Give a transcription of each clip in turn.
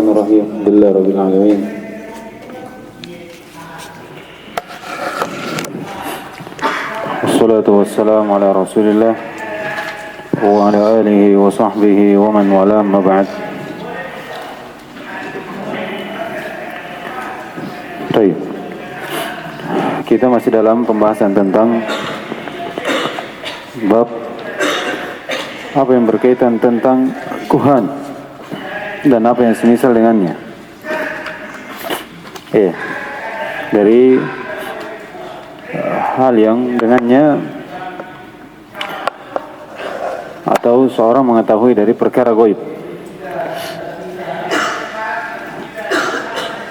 Bismillahirrahmanirrahim. Alhamdulillahirabbil alamin. Wassalatu wassalamu ala Rasulillah wa ala alihi wa sahbihi wa man wala, amma ba'd. Baik. Kita masih dalam pembahasan tentang bab apa yang berkaitan tentang kuhan dan apa yang semisal dengannya. Dari hal yang dengannya atau seorang mengetahui dari perkara gaib.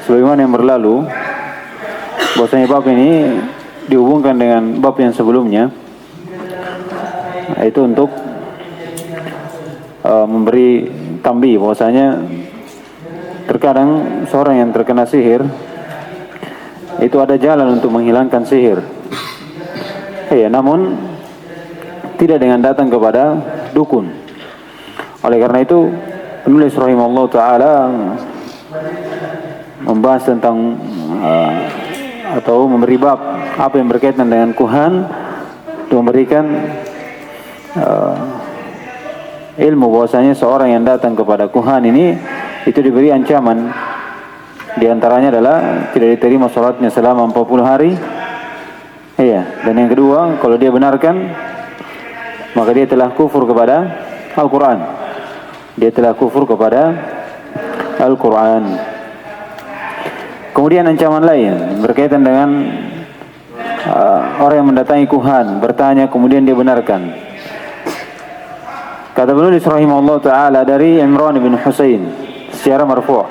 Sebagaimana yang berlalu, bahwasanya bab ini dihubungkan dengan bab yang sebelumnya, yaitu untuk memberi tambih bahwasanya terkadang seorang yang terkena sihir itu ada jalan untuk menghilangkan sihir. Namun tidak dengan datang kepada dukun. Oleh karena itu penulis rahimahullah ta'ala membahas tentang atau memberi bab apa yang berkaitan dengan kuhan, untuk memberikan ilmu bahwasanya seorang yang datang kepada kuhan ini itu diberi ancaman. Di antaranya adalah tidak diterima salatnya selama 40 hari. Dan yang kedua, kalau dia benarkan maka dia telah kufur kepada Al-Quran. Dia telah kufur kepada Al-Quran. Kemudian ancaman lain berkaitan dengan orang yang mendatangi kuhan, bertanya kemudian dia benarkan. Kata penulis rahimahullah ta'ala dari Imran bin Husain secara marfu',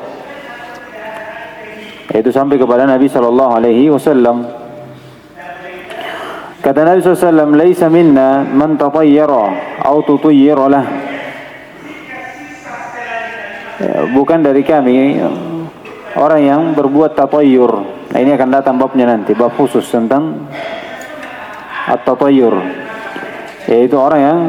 yaitu sampai kepada Nabi SAW. Kata Nabi SAW, "Laisa minna man tatayyara au tutayyara lah." Bukan dari kami orang yang berbuat tatayyur. Nah, ini akan datang babnya nanti, bab khusus tentang at-tatayyur, yaitu orang yang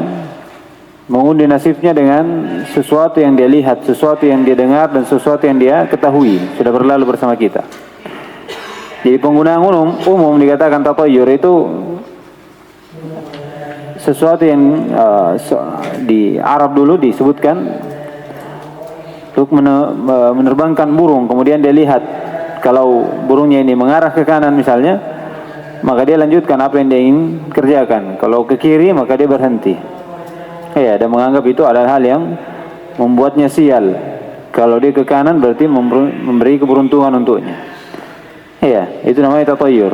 mengundi nasibnya dengan sesuatu yang dia lihat, sesuatu yang dia dengar, dan sesuatu yang dia ketahui. Sudah berlalu bersama kita. Jadi penggunaan umum dikatakan tatayyur itu sesuatu yang di Arab dulu disebutkan untuk menerbangkan burung. Kemudian dia lihat kalau burungnya ini mengarah ke kanan misalnya, maka dia lanjutkan apa yang dia ingin kerjakan. Kalau ke kiri maka dia berhenti. Dan menganggap itu adalah hal yang membuatnya sial. Kalau dia ke kanan berarti memberi keberuntungan untuknya. Itu namanya tatayyur.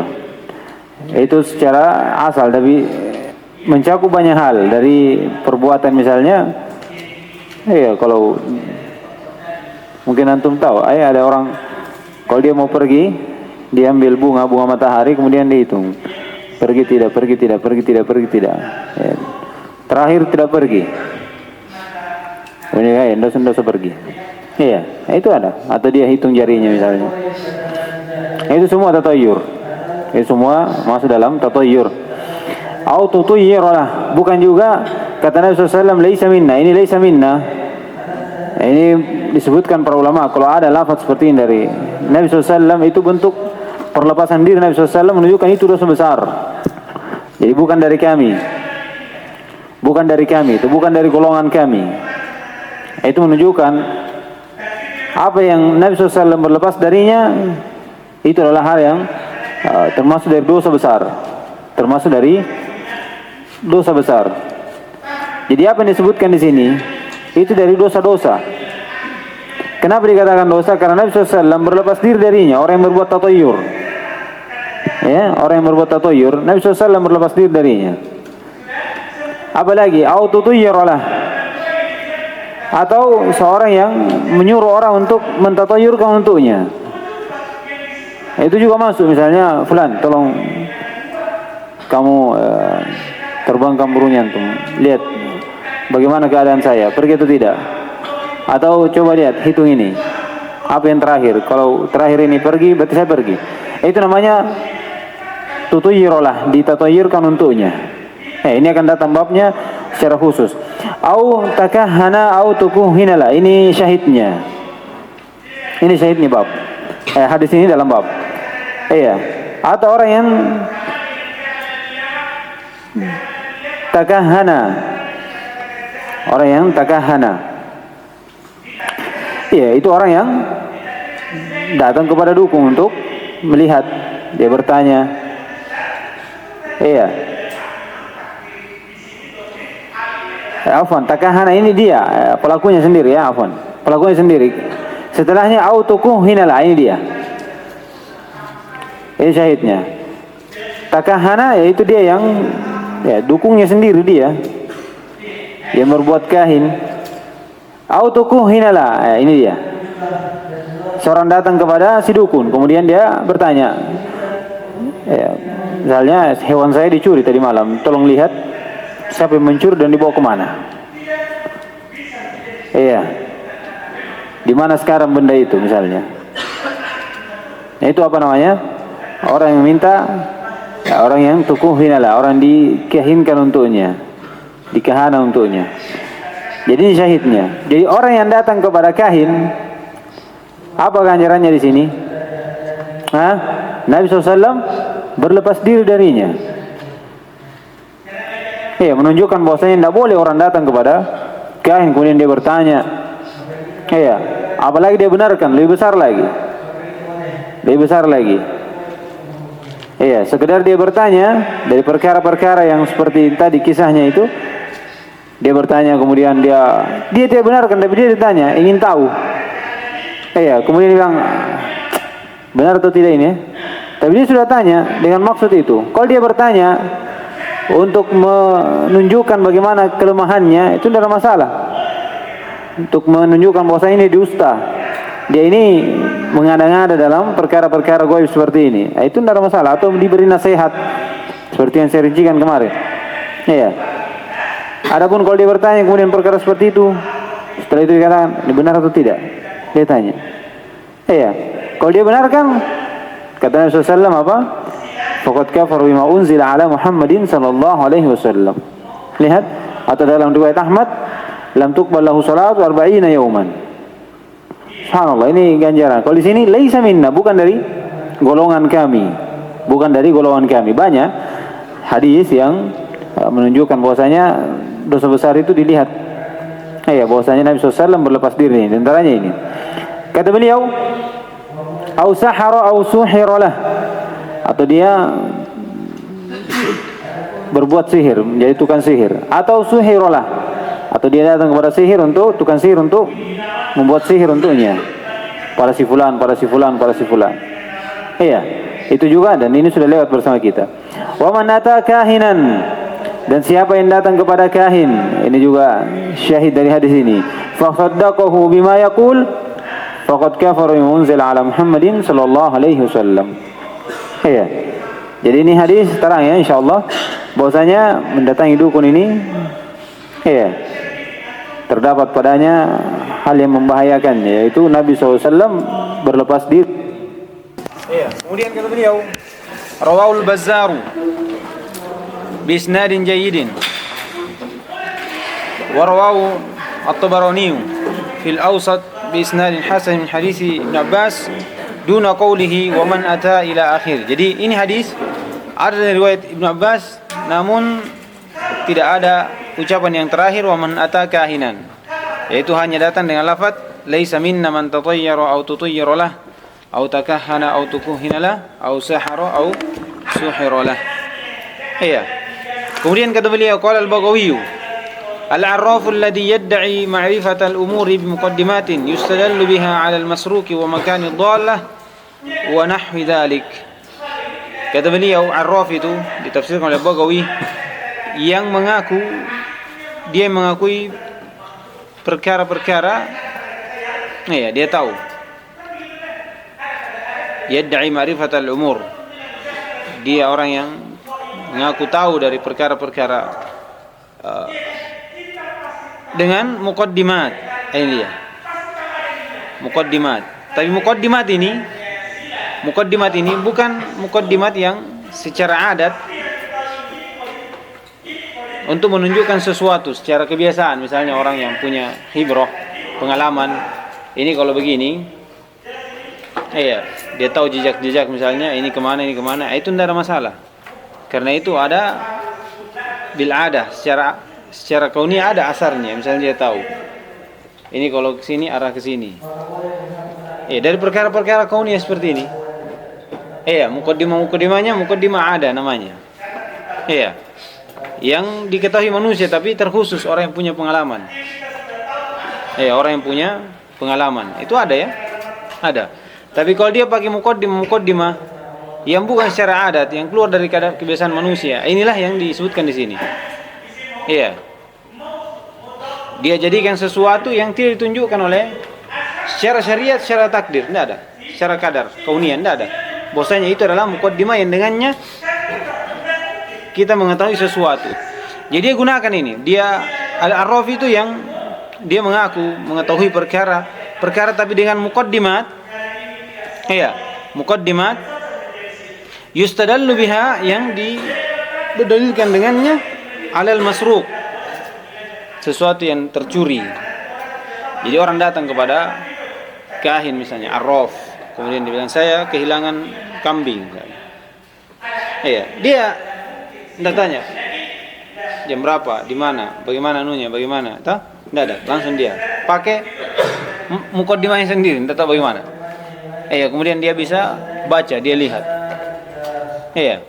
Itu secara asal, tapi mencakup banyak hal dari perbuatan misalnya. Kalau mungkin antum tahu, ada orang kalau dia mau pergi, dia ambil bunga matahari, kemudian dihitung. Pergi tidak, pergi tidak, pergi tidak, pergi tidak. Terakhir tidak pergi. Ini dosa pergi. Itu ada. Atau dia hitung jarinya misalnya. Itu semua tatayyur. Itu semua masuk dalam tatayyur. Au tutayyirah. Bukan juga kata Nabi SAW, laisa minna. Ini laisa minna. Ini disebutkan para ulama, kalau ada lafaz seperti ini dari Nabi SAW, itu bentuk perlepasan diri Nabi SAW, menunjukkan itu dosa besar. Jadi bukan dari kami. Bukan dari kami, itu bukan dari golongan kami. Itu menunjukkan apa yang Nabi SAW berlepas darinya, itu adalah hal yang termasuk dari dosa besar. Termasuk dari dosa besar. Jadi apa yang disebutkan di sini, itu dari dosa-dosa. Kenapa dikatakan dosa? Karena Nabi SAW berlepas diri darinya. Orang yang berbuat tatayyur, orang yang berbuat tatayyur, Nabi SAW berlepas diri darinya. Apalagi autotuyyiralah, atau seorang yang menyuruh orang untuk mentatayurkan untuknya. Itu juga masuk. Misalnya, fulan, tolong kamu terbangkan burungnya antum. Lihat bagaimana keadaan saya, pergi atau tidak? Atau coba lihat, hitung ini. Apa yang terakhir? Kalau terakhir ini pergi, berarti saya pergi. Itu namanya tutuyyiralah, ditatayurkan untuknya. Ini akan datang babnya secara khusus. Au takahhana au tukuhinala. Ini syahidnya. Ini syahidnya bab. Hadis ini dalam bab. Iya. Atau orang yang takahana. Orang yang takahana. Iya, itu orang yang datang kepada dukun untuk melihat. Dia bertanya. Iya. Afwan, takahana ini dia pelakunya sendiri ya, afwan. Pelakunya sendiri. Setelahnya autukuhinala, ini dia. Ini syahidnya. Takahana yaitu dia yang dukungnya sendiri dia. Yang berbuat kahin. Autukuhinala, ini dia. Seorang datang kepada si dukun, kemudian dia bertanya. Misalnya hewan saya dicuri tadi malam, tolong lihat siapa yang mencuri dan dibawa kemana. Iya. Di mana sekarang benda itu misalnya. Itu apa namanya? Orang yang minta, orang yang tukuhinala, orang dikahinkan untuknya, dikahana untuknya. Jadi ini syahidnya. Jadi orang yang datang kepada kahin, apa ganjarannya di sini? Nabi SAW berlepas diri darinya. Menunjukkan bahwasanya tidak boleh orang datang kepada kahin kemudian dia bertanya. Apalagi dia benarkan, lebih besar lagi. Lebih besar lagi. Sekedar dia bertanya dari perkara-perkara yang seperti tadi kisahnya itu. Dia bertanya kemudian dia tidak benarkan, tapi dia ditanya, ingin tahu. Kemudian dia bilang, benar atau tidak ini? Tapi dia sudah tanya dengan maksud itu. Kalau dia bertanya untuk menunjukkan bagaimana kelemahannya, itu tidak ada masalah. Untuk menunjukkan bahwa ini dusta, dia ini mengada-ngada dalam perkara-perkara gaib seperti ini, itu tidak ada masalah. Atau diberi nasihat seperti yang saya rincikan kemarin. Adapun kalau dia bertanya kemudian perkara seperti itu, setelah itu dikatakan ini benar atau tidak, dia tanya. Kalau dia benarkan, kata Nabi SAW apa? Faqad kafara bima unzila ala Muhammadin sallallahu alaihi wasallam. Lihat, atau dalam riwayat Ahmad, lam tuqbal lahu salatu 40 yawman. Subhanallah, ini ganjaran. Kalau di sini laisa minna, bukan dari golongan kami. Bukan dari golongan kami. Banyak hadis yang menunjukkan bahwasanya dosa besar itu dilihat. Bahwasanya Nabi SAW berlepas diri. Di antaranya ini. Kata beliau, au sahara au suhiralah, atau dia berbuat sihir, menjadi tukang sihir, atau suhiralah, atau dia datang kepada sihir untuk tukang sihir untuk membuat sihir untuknya. Para si fulan, para si fulan, para si fulan. Itu juga, dan ini sudah lewat bersama kita. Wa man ata kahinan, dan siapa yang datang kepada kahin, ini juga syahid dari hadis ini. Fa saddaqahu bima yaqul faqad kafara bima unzila ala Muhammadin sallallahu alaihi wasallam. Jadi ini hadis terang ya, insyaallah, bahwasanya mendatangi dukun ini terdapat padanya hal yang membahayakan, yaitu Nabi SAW berlepas diri. Kemudian kata beliau, rawahul Bazzaru bi isnadin jayyidin wa rawahu at-Tabarani fil Awsat bi isnadin hasan min hadis Ibn Abbas duna qawlihi wa man ata ila akhir. Jadi ini hadis ada dari riwayat Ibn Abbas, namun tidak ada ucapan yang terakhir wa man ata kahinan, yaitu hanya datang dengan lafaz laisa minna man tatayyara aw tutayyara lah aw takahhana aw tukuhina lah aw sahara aw suhira lah. Kemudian kata beliau, qala al-Baghawi al-'arrafu alladhi yad'i ma'rifata al-umuri bi muqaddimatin yustadallu biha 'ala al-masruki wa makani ad-dallah wa nahwi dhalik. Kata beliau, arraf itu ditafsirkan oleh Baghawi yang dia mengakui perkara-perkara, dia tahu. Yad'i ma'rifata al-umur, dia orang yang mengaku tahu dari perkara-perkara dengan muqaddimat. Ini dia muqaddimat. Tapi muqaddimat ini bukan muqaddimat yang secara adat untuk menunjukkan sesuatu secara kebiasaan. Misalnya orang yang punya hibrah, pengalaman, ini kalau begini Iya, dia tahu jejak-jejak misalnya ini kemana, itu tidak ada masalah. Karena itu ada bil ada, secara kauniyah ada asarnya. Misalnya dia tahu ini kalau ke sini arah ke sini. Dari perkara-perkara kauniyah seperti ini. Muqaddimah ada namanya. Yang diketahui manusia tapi terkhusus orang yang punya pengalaman. Orang yang punya pengalaman. Itu ada ya? Ada. Tapi kalau dia pakai muqaddimah yang bukan secara adat, yang keluar dari kebiasaan manusia, inilah yang disebutkan di sini. Dia jadikan sesuatu yang tidak ditunjukkan oleh secara syariat, secara takdir, tidak ada. Secara kadar, kaunian, tidak ada. Bahwasanya itu adalah muqaddimah yang dengannya kita mengetahui sesuatu. Jadi dia gunakan ini. Dia al-arraf itu yang dia mengaku mengetahui perkara tapi dengan muqaddimat. Muqaddimat yustadallu biha yang didalilkan dengannya alal masruq, sesuatu yang tercuri. Jadi orang datang kepada kahin misalnya arraf, kemudian dia bilang saya kehilangan kambing. Dia tidak tanya jam berapa, di mana, bagaimana anunya, bagaimana, tidak ada, langsung dia pakai muqaddimahnya sendiri, tidak tahu bagaimana. Kemudian dia bisa baca, dia lihat.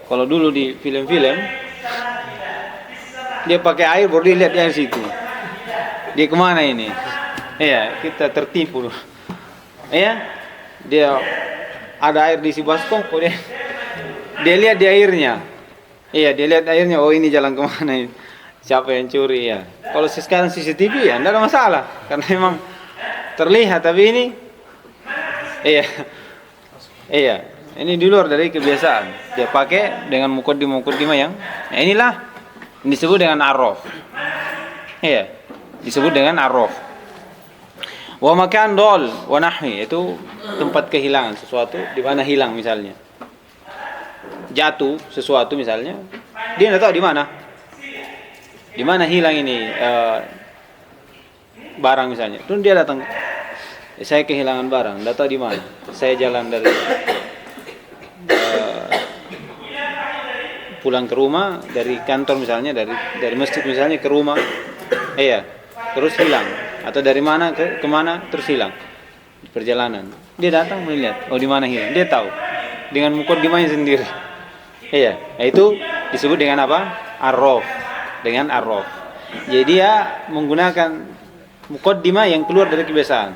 Kalau dulu di film-film dia pakai air baru dia lihat di air situ. Dia kemana ini? Kita tertipu. Dia ada air di si baskom, kemudian dia lihat di airnya. Dia lihat airnya, oh ini jalan kemana ini? Siapa yang curi ya? Kalau sekarang CCTV ya, tidak ada masalah, karena memang terlihat. Tapi ini, ini di luar dari kebiasaan. Dia pakai dengan muqaddimah yang, inilah disebut dengan arraf. Disebut dengan arraf. Wa makan dol wa nahwi, itu tempat kehilangan sesuatu, di mana hilang misalnya. Jatuh sesuatu misalnya, dia tidak tahu di mana. Di mana hilang ini barang misalnya. Terus dia datang, saya kehilangan barang, tidak tahu di mana. Saya jalan dari pulang ke rumah dari kantor misalnya, dari masjid misalnya ke rumah, terus hilang. Atau dari mana ke kemana terus hilang di perjalanan. Dia datang melihat, oh di mana hilang. Dia tahu dengan muqaddimahnya sendiri. Itu disebut dengan apa? Arraf. Dengan arraf. Jadi dia menggunakan muqaddimah yang keluar dari kebiasaan.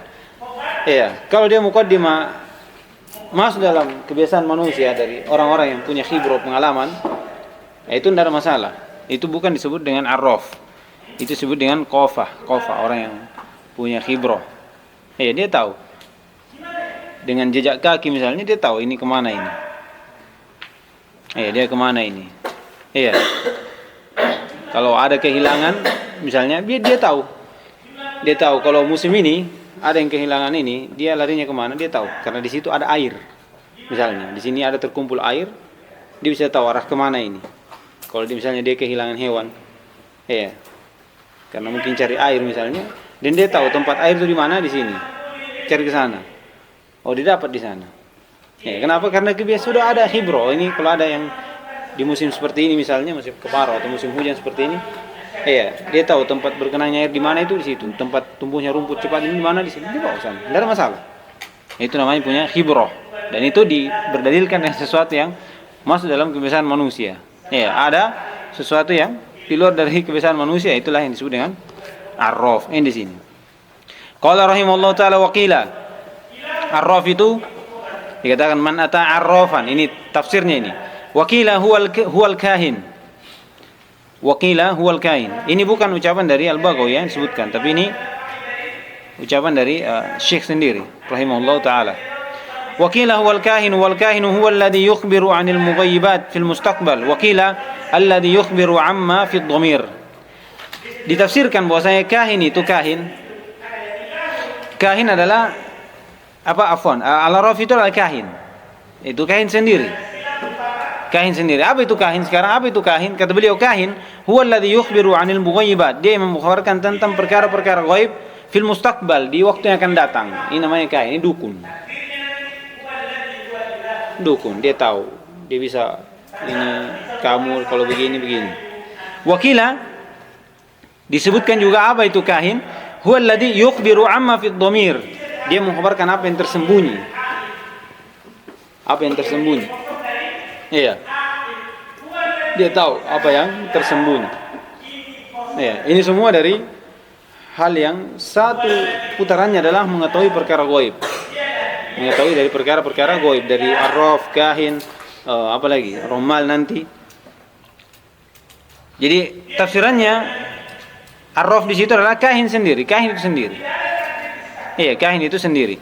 Kalau dia muqaddimah masuk dalam kebiasaan manusia dari orang-orang yang punya khibrah, pengalaman, itu tidak ada masalah. Itu bukan disebut dengan arraf. Itu disebut dengan qafah, orang yang punya khibrah. Dia tahu. Dengan jejak kaki misalnya, dia tahu ini kemana ini. Dia kemana ini. Kalau ada kehilangan misalnya, dia tahu. Dia tahu kalau musim ini ada yang kehilangan ini, dia larinya kemana, dia tahu. Karena di situ ada air. Misalnya, di sini ada terkumpul air, dia bisa tahu arah kemana ini. Kalau misalnya dia kehilangan hewan, karena mungkin cari air misalnya, dan dia tahu tempat air itu di mana, di sini. Cari ke sana. Oh, dia dapat di sana. Kenapa? Karena sudah ada khibrah. Ini kalau ada yang di musim seperti ini misalnya, musim kemarau atau musim hujan seperti ini, dia tahu tempat berkenanya air di mana, itu di situ. Tempat tumbuhnya rumput cepat di mana, di sini. Dia bawa sana. Tidak ada masalah. Itu namanya punya khibrah. Dan itu berdalilkan dengan sesuatu yang masuk dalam kebiasaan manusia. Ada sesuatu yang di luar dari kebiasaan manusia, itulah yang disebut dengan arraf. Ini di sini. Qala rahimallahu taala wa qila. Arraf itu dikatakan man ata arrafan. Ini tafsirnya ini. Wa qila huwal kahin. Wa qila huwal kahin. Ini bukan ucapan dari Al-Baghawi yang disebutkan, tapi ini ucapan dari Syekh sendiri rahimahullahu taala. وقيل هو الكاهن والكاهن هو الذي يخبر عن المغيبات في المستقبل وقيل الذي يخبر عما في الضمير. Ditafsirkan bahwasanya kahin itu kahin adalah al-arraf itu adalah kahin. Itu kahin sendiri. Apa itu kahin sekarang? Apa itu kahin? Kata beliau, kahin huwa alladhi yukhbiru 'anil mughayibat. Dia memberitakan tentang perkara-perkara gaib fil mustaqbal, di waktu yang akan datang. Ini namanya kahin, ini dukun. dukun, dia tahu, dia bisa ini kamu kalau begini. Wakila disebutkan juga apa itu kahin? Huwa alladhi yukhbiru amma fi dhamir. Dia mengkhabarkan apa yang tersembunyi. Apa yang tersembunyi. Iya. Dia tahu apa yang tersembunyi. Iya, ini semua dari hal yang satu putarannya adalah mengetahui perkara gaib. Mengetahui dari perkara-perkara gaib, dari arraf, kahin, apa lagi? Romal nanti. Jadi tafsirannya arraf di situ adalah kahin sendiri, kahin itu sendiri. Iya, kahin itu sendiri.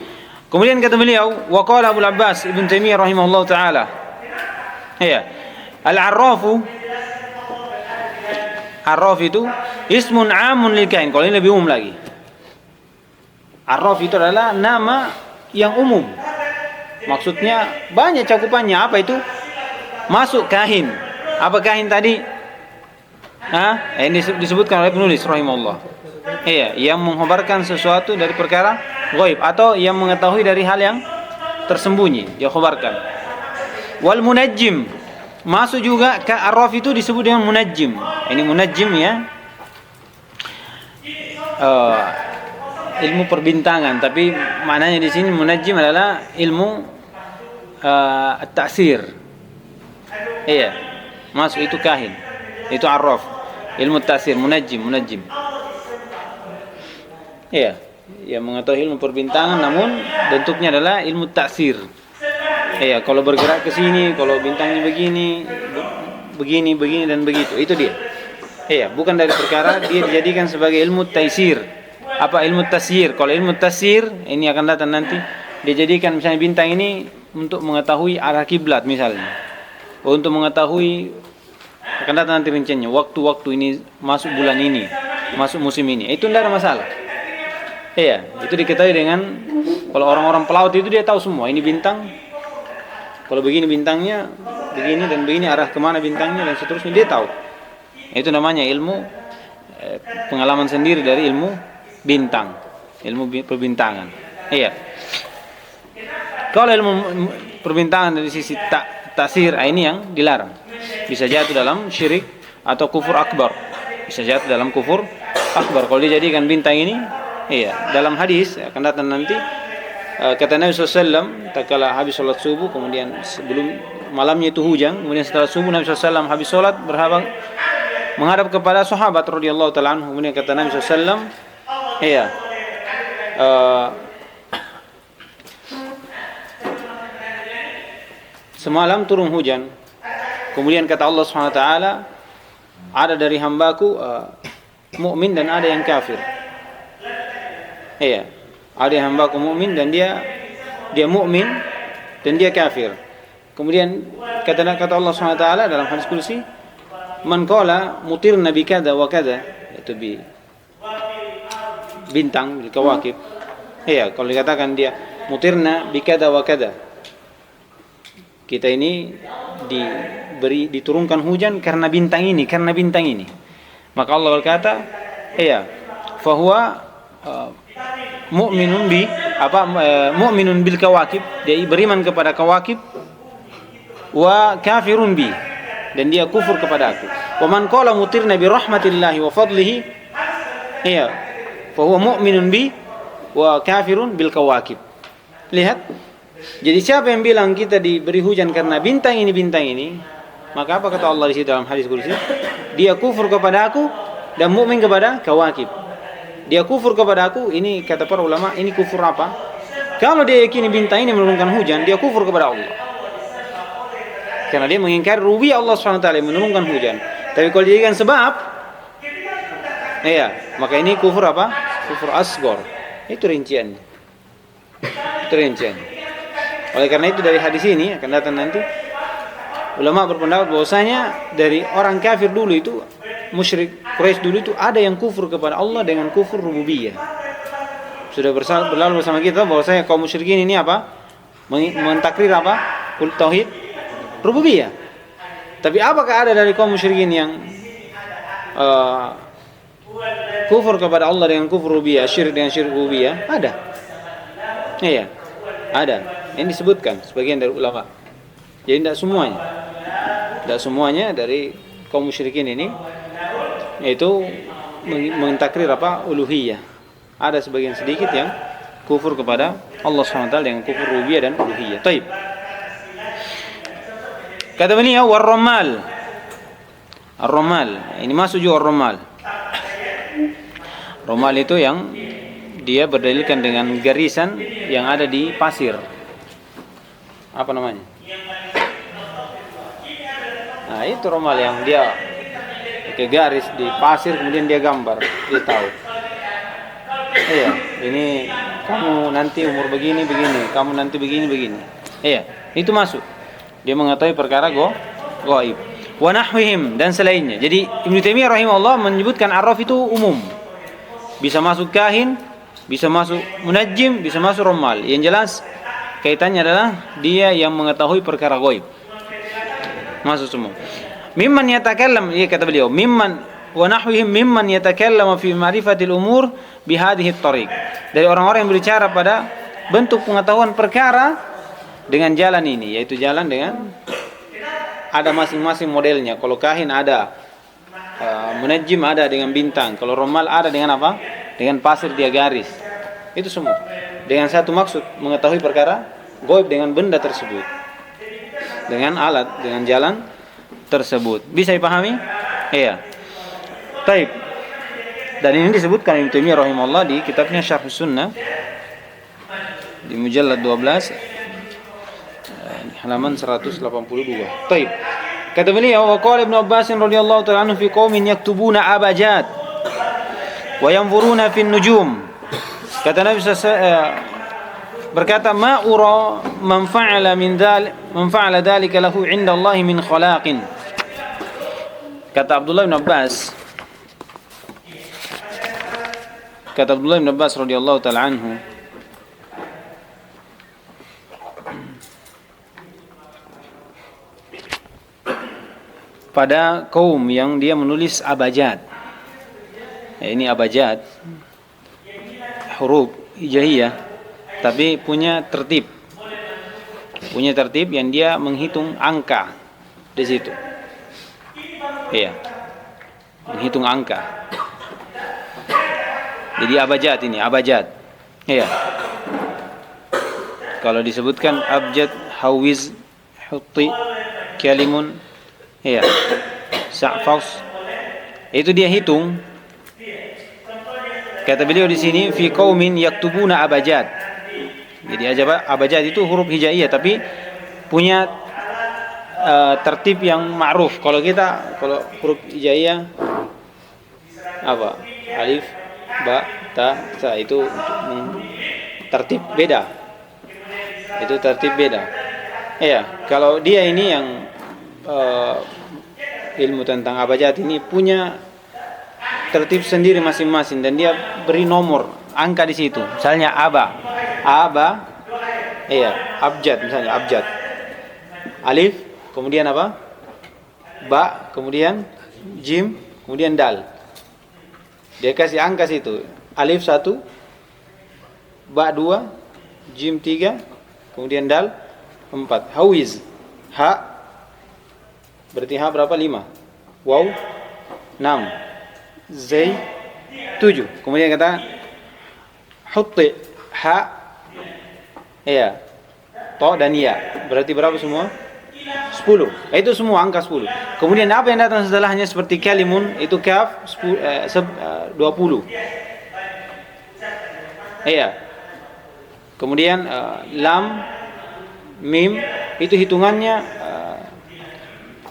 Kemudian kata beliau, wa qala Abu Abbas Ibn Taimiyah rahimahullah taala. Iya. Arraf itu ismun amun lil kahin. Kalau ini lebih umum lagi. Arraf itu adalah nama yang umum. Maksudnya banyak cakupannya. Apa itu? Masuk kahin. Apa kahin tadi? Ini disebutkan oleh penulis rahimahullah. Iya, yang mengkhabarkan sesuatu dari perkara gaib atau yang mengetahui dari hal yang tersembunyi, dia khabarkan. Wal munajjim, masuk juga ke arraf itu disebut dengan munajjim. Ini munajjim ya. Ilmu perbintangan, tapi maknanya di sini munajjim adalah ilmu at-ta'sir. Iya, masuk itu kahin. Itu arraf. Ilmu at-ta'sir, munajjim. Iya, yang mengetahui ilmu perbintangan namun bentuknya adalah ilmu ta'sir. Iya, kalau bergerak ke sini, kalau bintangnya begini dan begitu. Itu dia. Iya, bukan dari perkara dia dijadikan sebagai ilmu taisir. Apa ilmu tasyir? Kalau ilmu tasyir ini akan datang nanti, dia jadikan misalnya bintang ini untuk mengetahui arah kiblat misalnya. Untuk mengetahui akan datang nanti rinciannya, waktu-waktu ini masuk bulan ini, masuk musim ini. Itu tidak ada masalah. Iya, itu diketahui dengan kalau orang-orang pelaut itu dia tahu semua. Ini bintang, kalau begini bintangnya, begini dan begini arah kemana bintangnya dan seterusnya dia tahu. Itu namanya ilmu pengalaman sendiri dari ilmu bintang, ilmu perbintangan. Iya. Kalau ilmu perbintangan dari sisi taksir ini yang dilarang. Bisa jatuh dalam syirik atau kufur akbar. Bisa jatuh dalam kufur akbar kalau dijadikan bintang ini. Iya, dalam hadis akan datang nanti kata Nabi SAW, tatkala habis sholat subuh, kemudian sebelum malamnya itu hujan, kemudian setelah subuh Nabi SAW habis sholat menghadap kepada sahabat radhiyallahu taala anhu, kemudian kata Nabi SAW, iya, semalam turun hujan, kemudian kata Allah SWT, ada dari hambaku mukmin dan ada yang kafir. Iya, ada hambaku mukmin dan dia mukmin dan dia kafir. Kemudian kata Allah SWT dalam hadis qudsi, man qala mutirna bi kada wa kada, itu bi bintang, bil kawakib. Iya, kalau dikatakan dia mutirna bi kada wa kada, kita ini diturunkan hujan karena bintang ini, maka Allah berkata, iya, fahuwa mu'minun mu'minun bil kawakib, dia beriman kepada kawakib, wa kafirun bi, dan dia kufur kepada aku. Wa man qala mutirna bi rahmatillahi wa fadlihi, iya, fa huwa mu'minun bi wa kafirun bil kawakib. Lihat. Jadi siapa yang bilang kita diberi hujan karena bintang ini, maka apa kata Allah di situ dalam hadis qudsi? Dia kufur kepada aku dan mukmin kepada kawakib. Dia kufur kepada aku, ini kata para ulama, ini kufur apa? Kalau dia yakini bintang ini menurunkan hujan, dia kufur kepada Allah. Karena dia mengingkari rububiyah Allah SWT yang menurunkan hujan. Tapi kalau dijadikan sebab, iya, maka ini kufur apa? Kufur asghar. Itu rinciannya. Oleh karena itu dari hadis ini akan datang nanti ulama berpendapat bahwasanya dari orang kafir dulu itu, musyrik Quraisy dulu itu ada yang kufur kepada Allah dengan kufur rububiyah. Sudah berlalu bersama kita bahwasanya kaum musyrikin ini apa? Mentakrir apa? Tauhid rububiyah. Tapi apakah ada dari kaum musyrikin yang kufur kepada Allah dengan kufur rububiyah, syirik dengan syirik rububiyah? Ada. Iya, ada. Ini disebutkan sebagian dari ulama. Jadi tidak semuanya dari kaum musyrikin ini yaitu mentakwir apa uluhiyah. Ada sebagian sedikit yang kufur kepada Allah SWT dengan kufur rububiyah dan uluhiyah. Taib. Kata beliau warromal. Ar-romal. Ini masuk juga ar-romal. Romal itu yang dia berdalilkan dengan garisan yang ada di pasir. Apa namanya? Nah, itu romal yang dia pakai garis di pasir kemudian dia gambar, dia tahu. Iya, ini kamu nanti umur begini, kamu nanti begini. Iya, itu masuk. Dia mengetahui perkara gaib. Wa nahwihim dan selainnya. Jadi Ibnu Taimiyah rahimahullah menyebutkan arraf itu umum. Bisa masuk kahin, bisa masuk munajjim, bisa masuk romal. Yang jelas kaitannya adalah dia yang mengetahui perkara gaib. Masuk semua. Mimman yatakallam, ya kata beliau, mimman wa nahwihim mimman yatakallamu fi ma'rifatil umur bihadhihi at-tariq. Dari orang-orang yang berbicara pada bentuk pengetahuan perkara dengan jalan ini, yaitu jalan dengan ada masing-masing modelnya. Kalau kahin ada munajjim ada dengan bintang. Kalau romal ada dengan apa? Dengan pasir dia garis. Itu semua dengan satu maksud, mengetahui perkara gaib dengan benda tersebut, dengan alat, dengan jalan tersebut. Bisa dipahami? Iya. Taib. Dan ini disebutkan Ibnu Taimiyah rahimahullah di kitabnya Syarh Sunnah di mujallad 12 halaman 182. Taib. Kata beliau, wa qala Ibnu Abbas radhiyallahu ta'ala anhu fi qaumin yaktubuna abajad wa yanzuruna fi nujum. Kata Nabi berkata, ma ura man fa'ala dhalika lahu 'inda Allah min khalaqin. Kata Abdullah bin Abbas radhiyallahu ta'ala anhu, pada kaum yang dia menulis abajad. Ini abajad huruf hijaiyah tapi punya tertib yang dia menghitung angka di situ. Iya. Menghitung angka. Jadi abajad. Iya. Kalau disebutkan abjad, hawiz, hutti, kalimun, iya. Sa'faus. Itu dia hitung. Kata beliau di sini fi qaumin yaktubuna abajad. Jadi abajad itu huruf hijaiyah tapi punya tertib yang ma'ruf. Kalau huruf hijaiyah apa? Alif, ba, ta, sa itu tertib beda. Itu tertib beda. Iya, kalau dia ini yang ilmu tentang abajad ini punya tertib sendiri masing-masing dan dia beri nomor angka di situ. Misalnya aba, iya, abjad misalnya abjad. Alif, kemudian apa? Ba, kemudian jim, kemudian dal. Dia kasih angka situ. Alif 1, ba 2, jim 3, kemudian dal 4. Hawiz, ha berarti ha berapa? 5. Waw 6. Zai 7. Kemudian kata hutti ha ya to dan ya. Berarti berapa semua? 10. Itu semua angka 10. Kemudian apa yang datang setelahnya seperti kalimun itu kaf 20. Iya. Kemudian lam mim itu hitungannya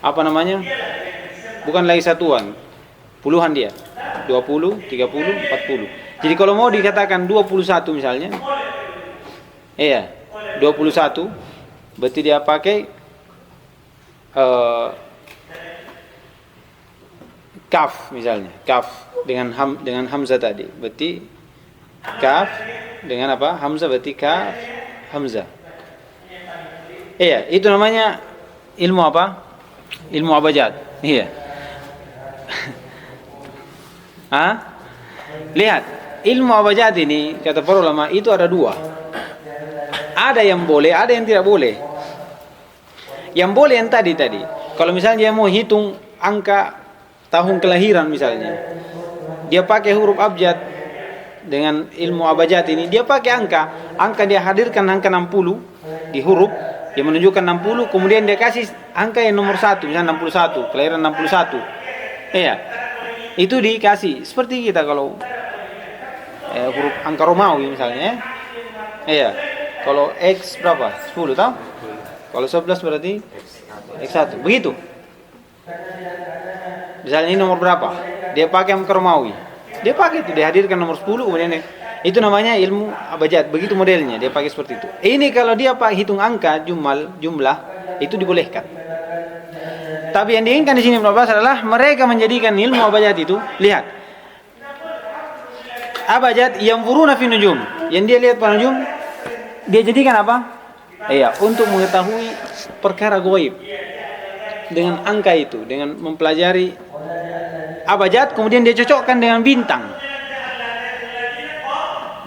apa namanya? Bukan lagi satuan. Puluhan dia. 20, 30, 40. Jadi kalau mau dikatakan 21 misalnya. Iya, 21 berarti dia pakai kaf misalnya. Kaf dengan hamzah tadi. Berarti kaf dengan apa? Hamzah berarti kaf hamzah. Iya, itu namanya ilmu apa? Ilmu abajad. Iya. Lihat, ilmu abajad ini kata para ulama itu ada dua. Ada yang boleh, ada yang tidak boleh. Yang boleh yang tadi. Kalau misalnya dia mau hitung angka tahun kelahiran misalnya, dia pakai huruf abjad dengan ilmu abjad ini, dia pakai angka dia hadirkan angka 60 di huruf, dia menunjukkan 60, kemudian dia kasih angka yang nomor 1, misalnya 61, kelahiran 61. Iya. Itu dikasih. Seperti kita kalau huruf angka Romawi misalnya. Iya. Kalau X berapa? 10 tahu? Kalau 11 berarti X1. Begitu. Misalnya ini nomor berapa? Dia pakai angka Romawi. Dia pakai itu, dihadirkan nomor 10, kemudian itu namanya ilmu abjad. Begitu modelnya, dia pakai seperti itu. Ini kalau dia pakai hitung angka, jumlah, itu dibolehkan. Tapi yang diinginkan di sini Ibnu Abbas adalah mereka menjadikan ilmu abjad itu, lihat. Abjad yang furuna fi nujum, yang dia lihat pada nujum, dia jadikan apa? Iya, untuk mengetahui perkara gaib. Dengan angka itu, dengan mempelajari abjad, kemudian dia cocokkan dengan bintang.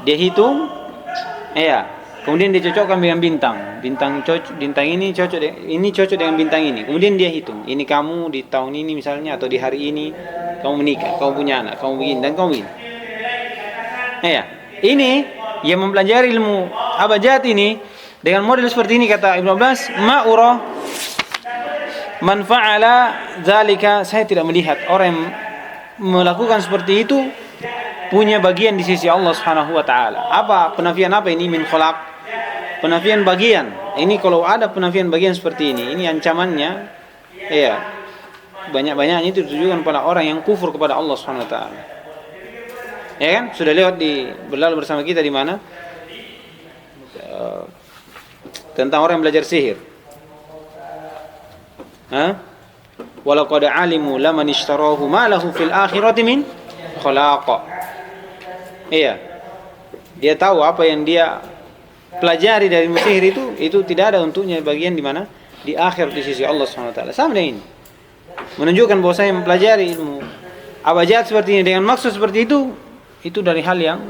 Dia hitung, kemudian dia cocokkan dengan bintang. Bintang ini cocok dengan bintang ini. Kemudian dia hitung, ini kamu di tahun ini misalnya, atau di hari ini kamu menikah, kamu punya anak, kamu begini dan kamu begini. Ini yang mempelajari ilmu abjad ini dengan model seperti ini, kata Ibnu Abbas, ma'ura man fa'ala zalika, saya tidak melihat orang yang melakukan seperti itu punya bagian di sisi Allah Subhanahu wa taala. Apa penafian apa ini? Min khalaq. Penafian bagian. Ini kalau ada penafian bagian seperti ini ancamannya banyak-banyaknya itu ditujukan pada orang yang kufur kepada Allah Subhanahu wa taala. Ya kan? Sudah lewat berlalu bersama kita di mana? Tentang orang yang belajar sihir. Walaqad alimu laman ishtarahu ma lahu fil akhirati min khalaq. Iya. Dia tahu apa yang dia pelajari dari sihir itu tidak ada untuknya bagian di mana? Di akhir di sisi Allah Subhanahu wa taala. Sama dengan ini. Menunjukkan bahwa saya mempelajari ilmu abjad seperti ini dengan maksud seperti itu dari hal yang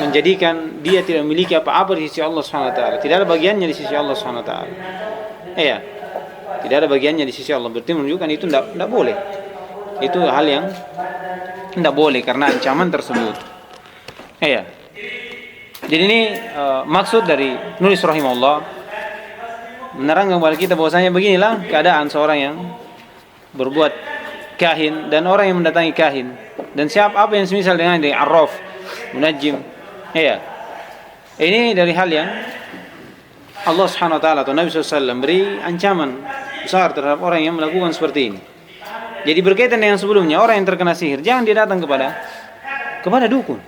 menjadikan dia tidak memiliki apa-apa di sisi Allah Subhanahu wa taala. Tidak ada bagiannya di sisi Allah Subhanahu wa taala. Iya. Tidak ada bagiannya di sisi Allah. Berarti menunjukkan itu tidak boleh. Itu hal yang tidak boleh karena ancaman tersebut. Iya. Jadi ini maksud dari nulis rahimahullah menerangkan kepada kita bahwasanya beginilah keadaan seorang yang berbuat kahin dan orang yang mendatangi kahin dan apa yang semisal dengan arraf, munajjim. Iya. Ini dari hal yang Allah Subhanahu wa taala atau Nabi SAW beri ancaman besar terhadap orang yang melakukan seperti ini. Jadi berkaitan dengan sebelumnya, orang yang terkena sihir jangan dia datang kepada dukun.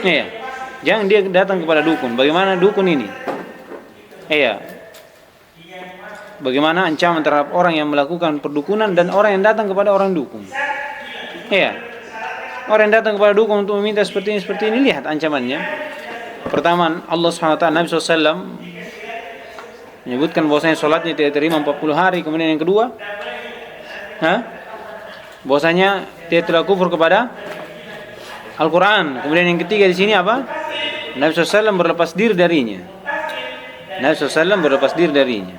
Iya. Jangan dia datang kepada dukun. Bagaimana dukun ini? Iya. Bagaimana ancaman terhadap orang yang melakukan perdukunan dan orang yang datang kepada orang dukun. Iya. Orang yang datang kepada dukun untuk meminta seperti ini, lihat ancamannya. Pertama, Allah SWT, Nabi SAW menyebutkan bahwasanya sholatnya tidak terima 40 hari. Kemudian yang kedua, bahwasanya dia telah kufur kepada Al-Quran. Kemudian yang ketiga di sini apa? Nabi SAW berlepas diri darinya. Nabi SAW berlepas diri darinya.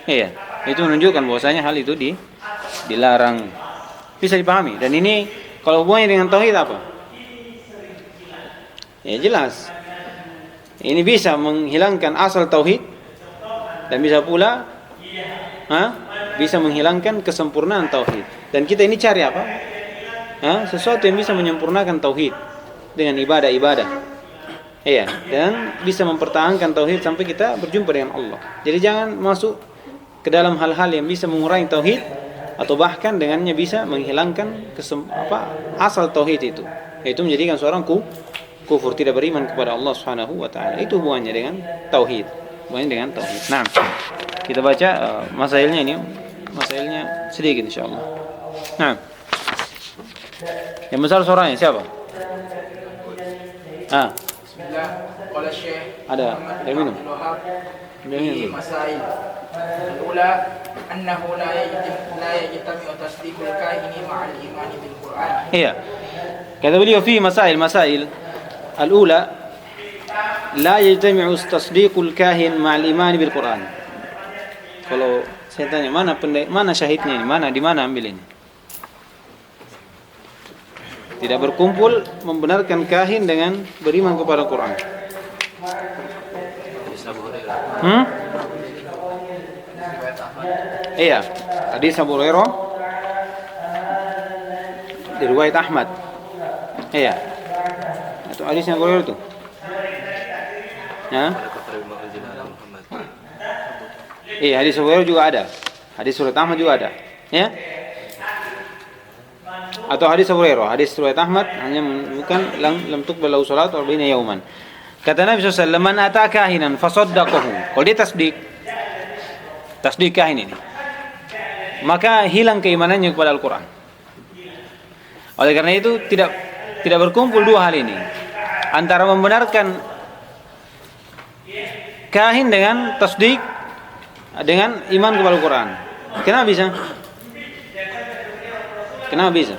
Iya, itu menunjukkan bahwasanya hal itu dilarang. Bisa dipahami. Dan ini kalau hubungannya dengan tauhid apa? Ya jelas. Ini bisa menghilangkan asal tauhid dan bisa pula bisa menghilangkan kesempurnaan tauhid. Dan kita ini cari apa? Sesuatu yang bisa menyempurnakan tauhid dengan ibadah-ibadah. Iya, dan bisa mempertahankan tauhid sampai kita berjumpa dengan Allah. Jadi jangan masuk ke dalam hal-hal yang bisa mengurangi tauhid atau bahkan dengannya bisa menghilangkan asal tauhid itu. Yaitu menjadikan seorang kufur, tidak beriman kepada Allah Subhanahu wa taala. Itu hubungannya dengan tauhid. Hubungannya dengan tauhid. Nah, kita baca masailnya ini. Masailnya sedikit insyaallah. Nah. Yang besar suaranya siapa? Bismillah. Qala Syekh ada yang minum. Fihi masail. Al-ula annahu la yajtami'u tasdiqul kahini ma'al imani bil Qur'an. Iya. Kata beliau fi masail. Al-ula la yajtami'u tasdiqul kahin ma'al iman bil Quran. Kalau saya tanya mana syahidnya ini? Di mana ambil ini? Tidak berkumpul membenarkan kahin dengan beriman kepada Quran. Iya, hadis Abu Hurairah di riwayat Ahmad. Iya. Itu hadisnya Abu Hurairah itu. Ya. Iya, hadis Abu Hurairah juga ada. Hadis riwayat Ahmad juga ada. Ya. Atau hadis Abu Hurairah, hadis riwayat Ahmad hanya bukan lam tuqbalu salat 40 yauman. Kata Nabi SAW, man ata kahinan fasaddaqahu. Kalau dia tasdik kahin ini, maka hilang keimanannya kepada Al-Quran. Oleh karena itu tidak berkumpul dua hal ini, antara membenarkan kahin dengan tasdik dengan iman kepada Al-Quran. Kenapa bisa? Kenapa bisa?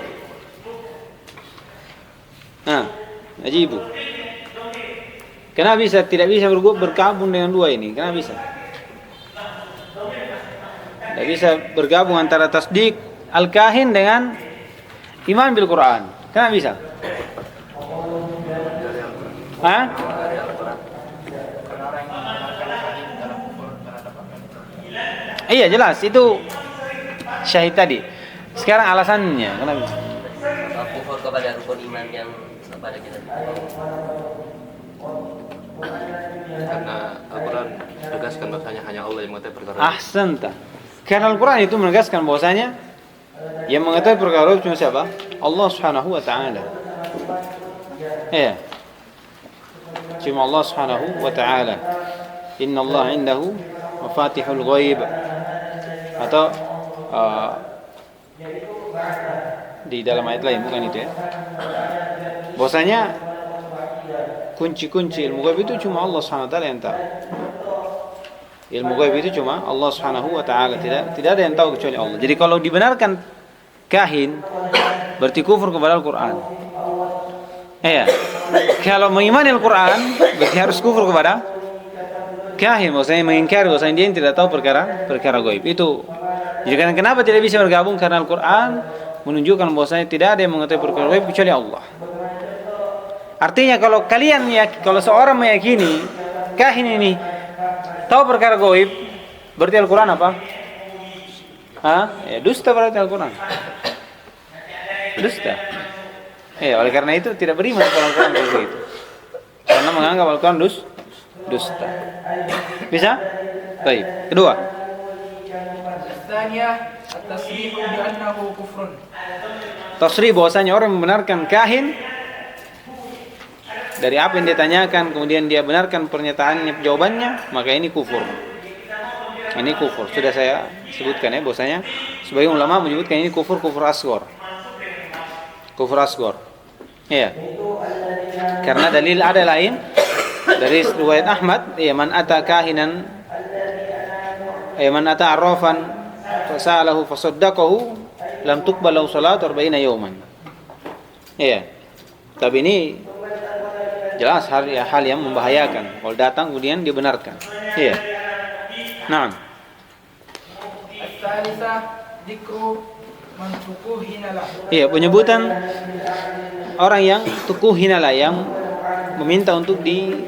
Ajibu. Kenapa bisa? Tidak bisa bergabung dengan dua ini. Kenapa bisa? Tidak bisa bergabung antara tasdik al-kahin dengan iman bil Quran. Kenapa bisa? Iya jelas itu syahid tadi. Sekarang alasannya kenapa bisa? Kufur kepada rukun iman yang pada kita. Karena Al-Quran menegaskan bahasanya hanya Allah yang mengetahui perkara. Ahsanta. Karena Al-Quran itu menegaskan bahwasanya yang mengetahui perkara itu cuma siapa? Allah Subhanahu wa taala. Cuma Allah Subhanahu wa taala. Inna Allah indahu mafatihul ghaib. Atau di dalam ayat lain bukan itu ya. Bahwasanya kunci-kunci ilmu ghaib itu cuma Allah Subhanahu wa taala yang tahu. Ilmu ghaib itu cuma Allah Subhanahu wa taala, tidak ada yang tahu kecuali Allah. Jadi kalau dibenarkan kahin berarti kufur kepada Al-Qur'an. Kalau mengimani Al-Qur'an berarti harus kufur kepada kahin, maksudnya mengingkari bahwasanya dia tidak tahu perkara ghaib. Itu. Jadi kenapa tidak bisa bergabung? Karena Al-Qur'an menunjukkan bahwasanya tidak ada yang mengetahui perkara ghaib kecuali Allah. Artinya kalau seorang meyakini kahin ini tahu perkara gaib, berarti Al-Quran apa? Dusta berarti Al-Quran. Dusta. Oleh karena itu tidak beriman kepada Al-Quran kalau begitu. Karena menganggap Al-Quran dusta. Bisa? Baik. Kedua. Tasrih bahwasanya orang membenarkan kahin dari apa yang dia tanyakan, kemudian dia benarkan pernyataannya, jawabannya, maka ini kufur. Ini kufur. Sudah saya sebutkan ya, bahwasanya sebagian ulama menyebutkan ini kufur asghar. Kufur asghar. Karena dalil ada lain dari riwayat Ahmad, man ata kahinan, man ata arrafan fasalahu fasaddaqahu lam tuqbalu salat 40 yawman. Tapi ini jelas hal yang membahayakan. Kalau datang kemudian dibenarkan. Naam. Penyebutan orang yang tukuhinala, yang meminta untuk di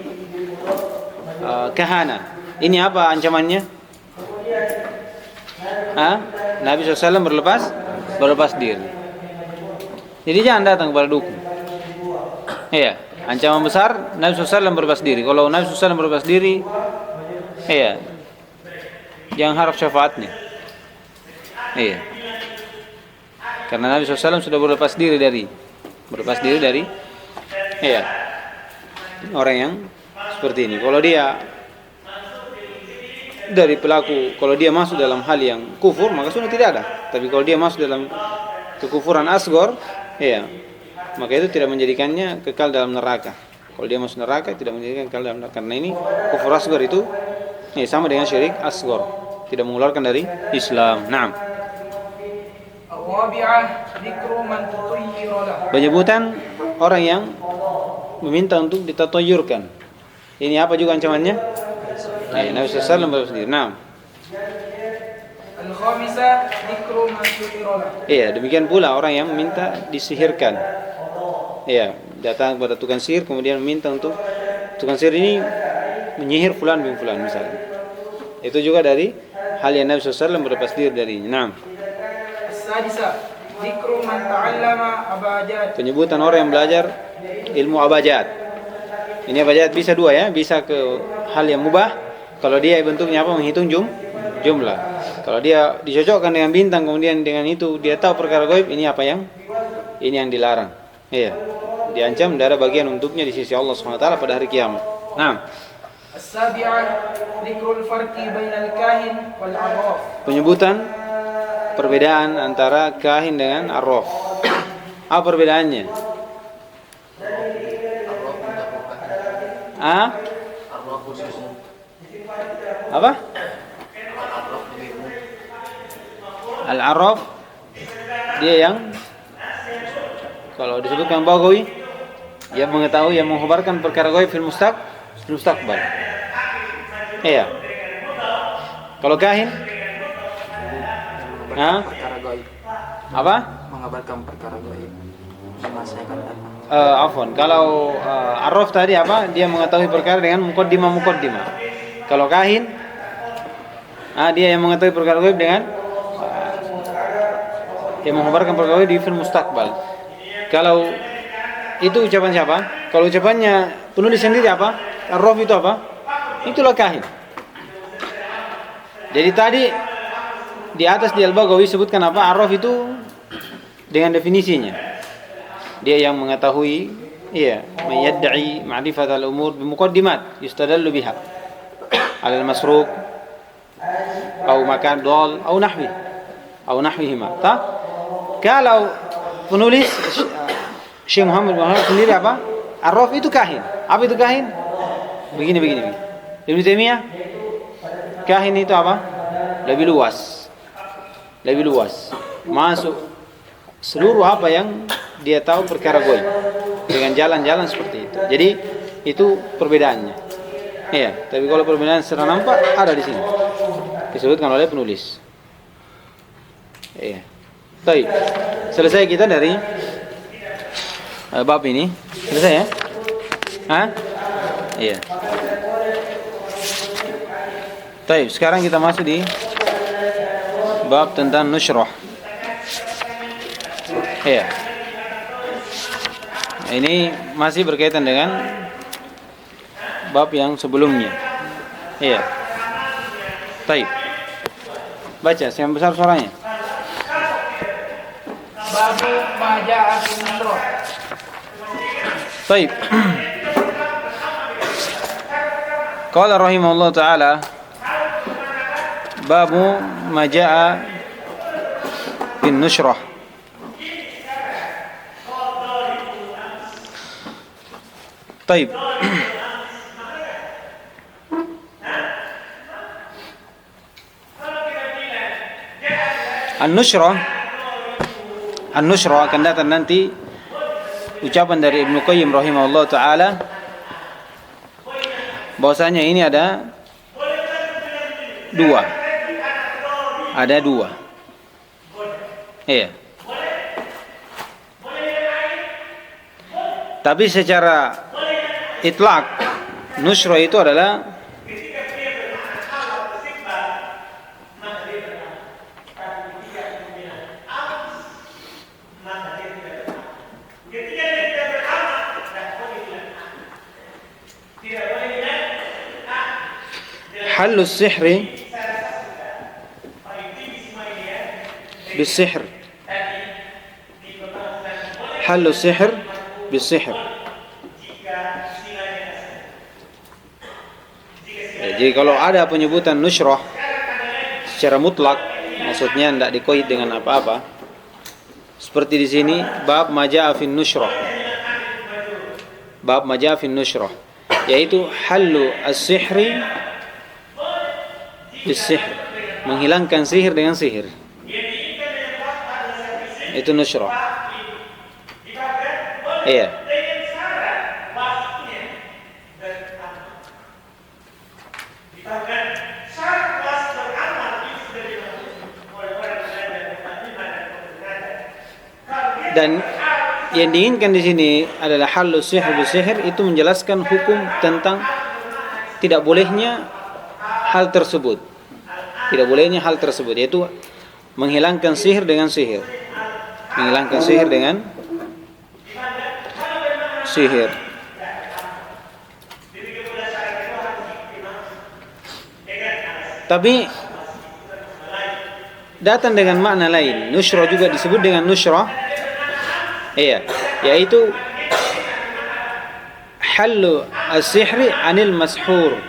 kahana. Ini apa ancamannya? Nabi SAW berlepas diri. Jadi jangan datang kepada dukun. Ancaman besar Nabi SAW berlepas diri. Kalau Nabi SAW berlepas diri, jangan harap syafaatnya. Karena Nabi SAW sudah berlepas diri dari orang yang seperti ini. Kalau dia dari pelaku, kalau dia masuk dalam hal yang kufur, maka sudah tidak ada. Tapi kalau dia masuk dalam kekufuran asghar, maka itu tidak menjadikannya kekal dalam neraka. Kalau dia masuk neraka tidak menjadikan kekal dalam neraka. Karena ini kufur asghar itu sama dengan syirik asghar, tidak mengeluarkan dari Islam. Naam. Penyebutan orang yang meminta untuk ditatayurkan. Ini apa juga ancamannya? Nabi SAW bersendiri. Nah. Al-khamisah dzikru man suhira lahu. Iya, demikian pula orang yang minta disihirkan. Iya, datang kepada tukang sihir kemudian meminta untuk tukang sihir ini menyihir fulan bin fulan misalnya. Itu juga dari hal yang Nabi SAW berlepas diri darinya. Nah. As-sadisah dzikru man ta'allama abajad. Penyebutan orang yang belajar ilmu abajad. Ini abajad bisa dua ya, bisa ke hal yang mubah. Kalau dia bentuknya apa? Menghitung jumlah. Kalau dia dicocokkan dengan bintang kemudian dengan itu dia tahu perkara gaib, ini apa yang? Ini yang dilarang. Iya. Diancam tidak ada bagian untuknya di sisi Allah SWT pada hari kiamat. Nah. As-sabi'ah dzikrul farqi bainal kahin wal 'arraf. Penyebutan perbedaan antara kahin dengan arraf. Apa perbedaannya? Arwah khusus. Apa? Al-arraf dia yang kalau disebutkan bagawi dia mengetahui, yang mengkhabarkan perkara gaib fil mustaqbal. Iya. Kalau kahin? Perkara gaib. Apa? Mengabarkan perkara gaib di masa yang akan datang. Afwan. Kalau arraf tadi apa? Dia mengetahui perkara dengan muqaddimah. Kalau kahin, dia yang mengetahui perkara gaib dengan yang mengkhabarkan perkara gaib di fil mustaqbal. Kalau itu ucapan siapa? Kalau ucapannya penulis sendiri apa? Arraf itu apa? Itulah kahin. Jadi tadi di atas di Al-Baghawi sebutkan apa? Arraf itu dengan definisinya. Dia yang mengetahui, yad'i ma'rifat al-umur bimuqaddimat yustadallu biha 'ala al-masruq atau makan dal atau nahwihima. Kalau penulis Syekh Muhammad sendiri apa? Arraf itu kahin. Apa itu kahin? Begini. Ibnu Taimiyah kahin itu apa? Lebih luas. Masuk seluruh apa yang dia tahu perkara gaib dengan jalan-jalan seperti itu. Jadi itu perbedaannya. Iya, tapi kalau perbedaan secara nampak ada di sini. Disebutkan oleh penulis. Iya. Baik. Selesai kita dari bab ini. Selesai ya? Iya. Baik, sekarang kita masuk di bab tentang nushrah. Iya. Ini masih berkaitan dengan bab yang sebelumnya. Iya. Baik. Baca, yang besar suaranya. Babu ma ja'a fi nushrah. Baik. Qala rahimahullah ta'ala babu ma ja'a fi nushrah. Baik. An-nushrah akan datang nanti ucapan dari Ibnu Qayyim rahimahullah ta'ala bahwasanya ini ada dua. Iya. Tapi secara itlaq nushrah itu adalah halus sihri بالسحر حل السحر بالسحر. Jadi kalau ada penyebutan nushrah secara mutlak, maksudnya tidak dikoit dengan apa-apa. Seperti di sini bab maja'a fin nushrah. Bab maja'a fin nushrah yaitu hallu as-sihri bis-sihr, menghilangkan sihir dengan sihir. Itu nushrah. Iya. Dan yang diinginkan di sini adalah halus sihir bisihir, itu menjelaskan hukum tentang tidak bolehnya hal tersebut. Tidak bolehnya hal tersebut, yaitu menghilangkan sihir dengan sihir. Menghilangkan sihir dengan sihir. Tapi datang dengan makna lain. Nusyra juga disebut dengan nusyra. Iya, yaitu halu as-sihri 'anil mashhur.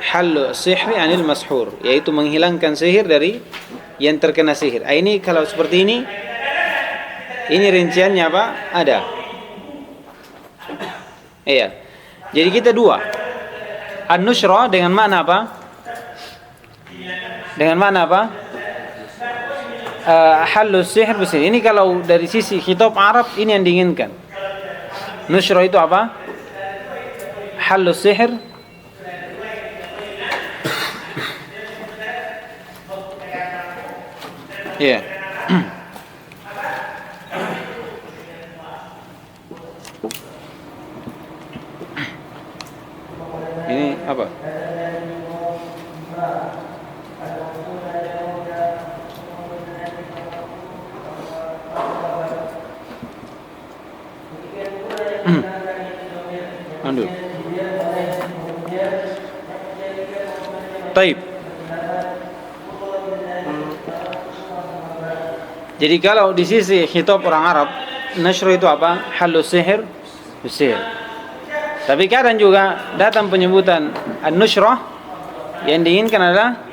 Halu as-sihri 'anil mashhur, yaitu menghilangkan sihir dari yang terkena sihir. Ini kalau seperti ini rinciannya apa? Ada. Iya. Jadi kita dua. An-nusyra dengan makna apa? Dengan makna apa? Halus sihir bisihir. Ini kalau dari sisi khitab Arab ini yang diinginkan. Nusyra itu apa? Halus sihir. Ya. Ini apa? Andu. Taib. Jadi kalau di sisi khitab orang Arab, nasyr itu apa? Halus sihir bisihir. Tapi kadang juga datang penyebutan an-nusyrah yang diinginkan adalah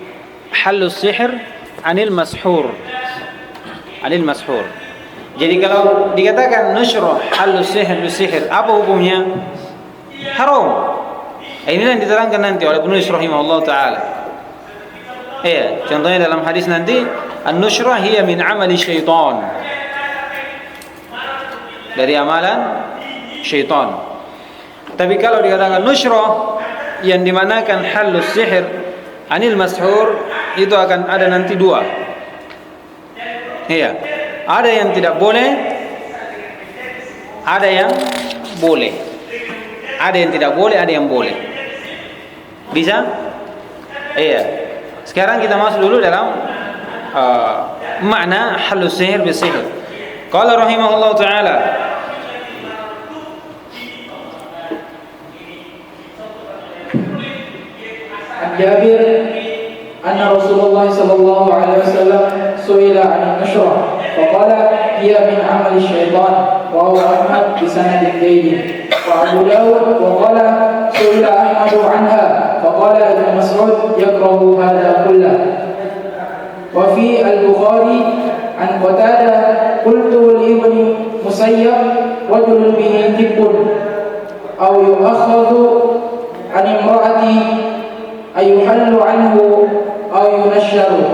halus sihir 'anil mashhur. 'Anil mashhur. Jadi kalau dikatakan nusyrah halus sihir bisihir, apa hukumnya? Haram. Inilah yang diterangkan nanti oleh penulis rahimahullah taala. Iya, contohnya dalam hadis nanti, an-nusyrah hiya min amali syaitan. Dari amalan syaitan. Tapi kalau dikatakan nusyrah yang dimanakan halus sihir 'anil mashhur, itu akan ada nanti dua. Iya. Ada yang tidak boleh, ada yang boleh. Ada yang tidak boleh, ada yang boleh. Bisa? Iya. Sekarang kita masuk dulu dalam makna halus sihir bisihir. Qala rahimahullah taala, Jabir anna Rasulullah sallallahu alaihi wasallam su'ila 'an an-nushrah faqala hiya min 'amali syaitan wa huwa Ahmad bi sanadin jayyid wa Abu Dawud wa qala su'ila Ahmad 'anha faqala Ibn Mas'ud yakrahu hadha kullah. Wa fi al-Bukhari an Qatadah qultu li Ibn Musayyab rajulun bihi tibbun aw yu'akhadhu 'an imra'ati ayuhallu anhu aw yunashsharu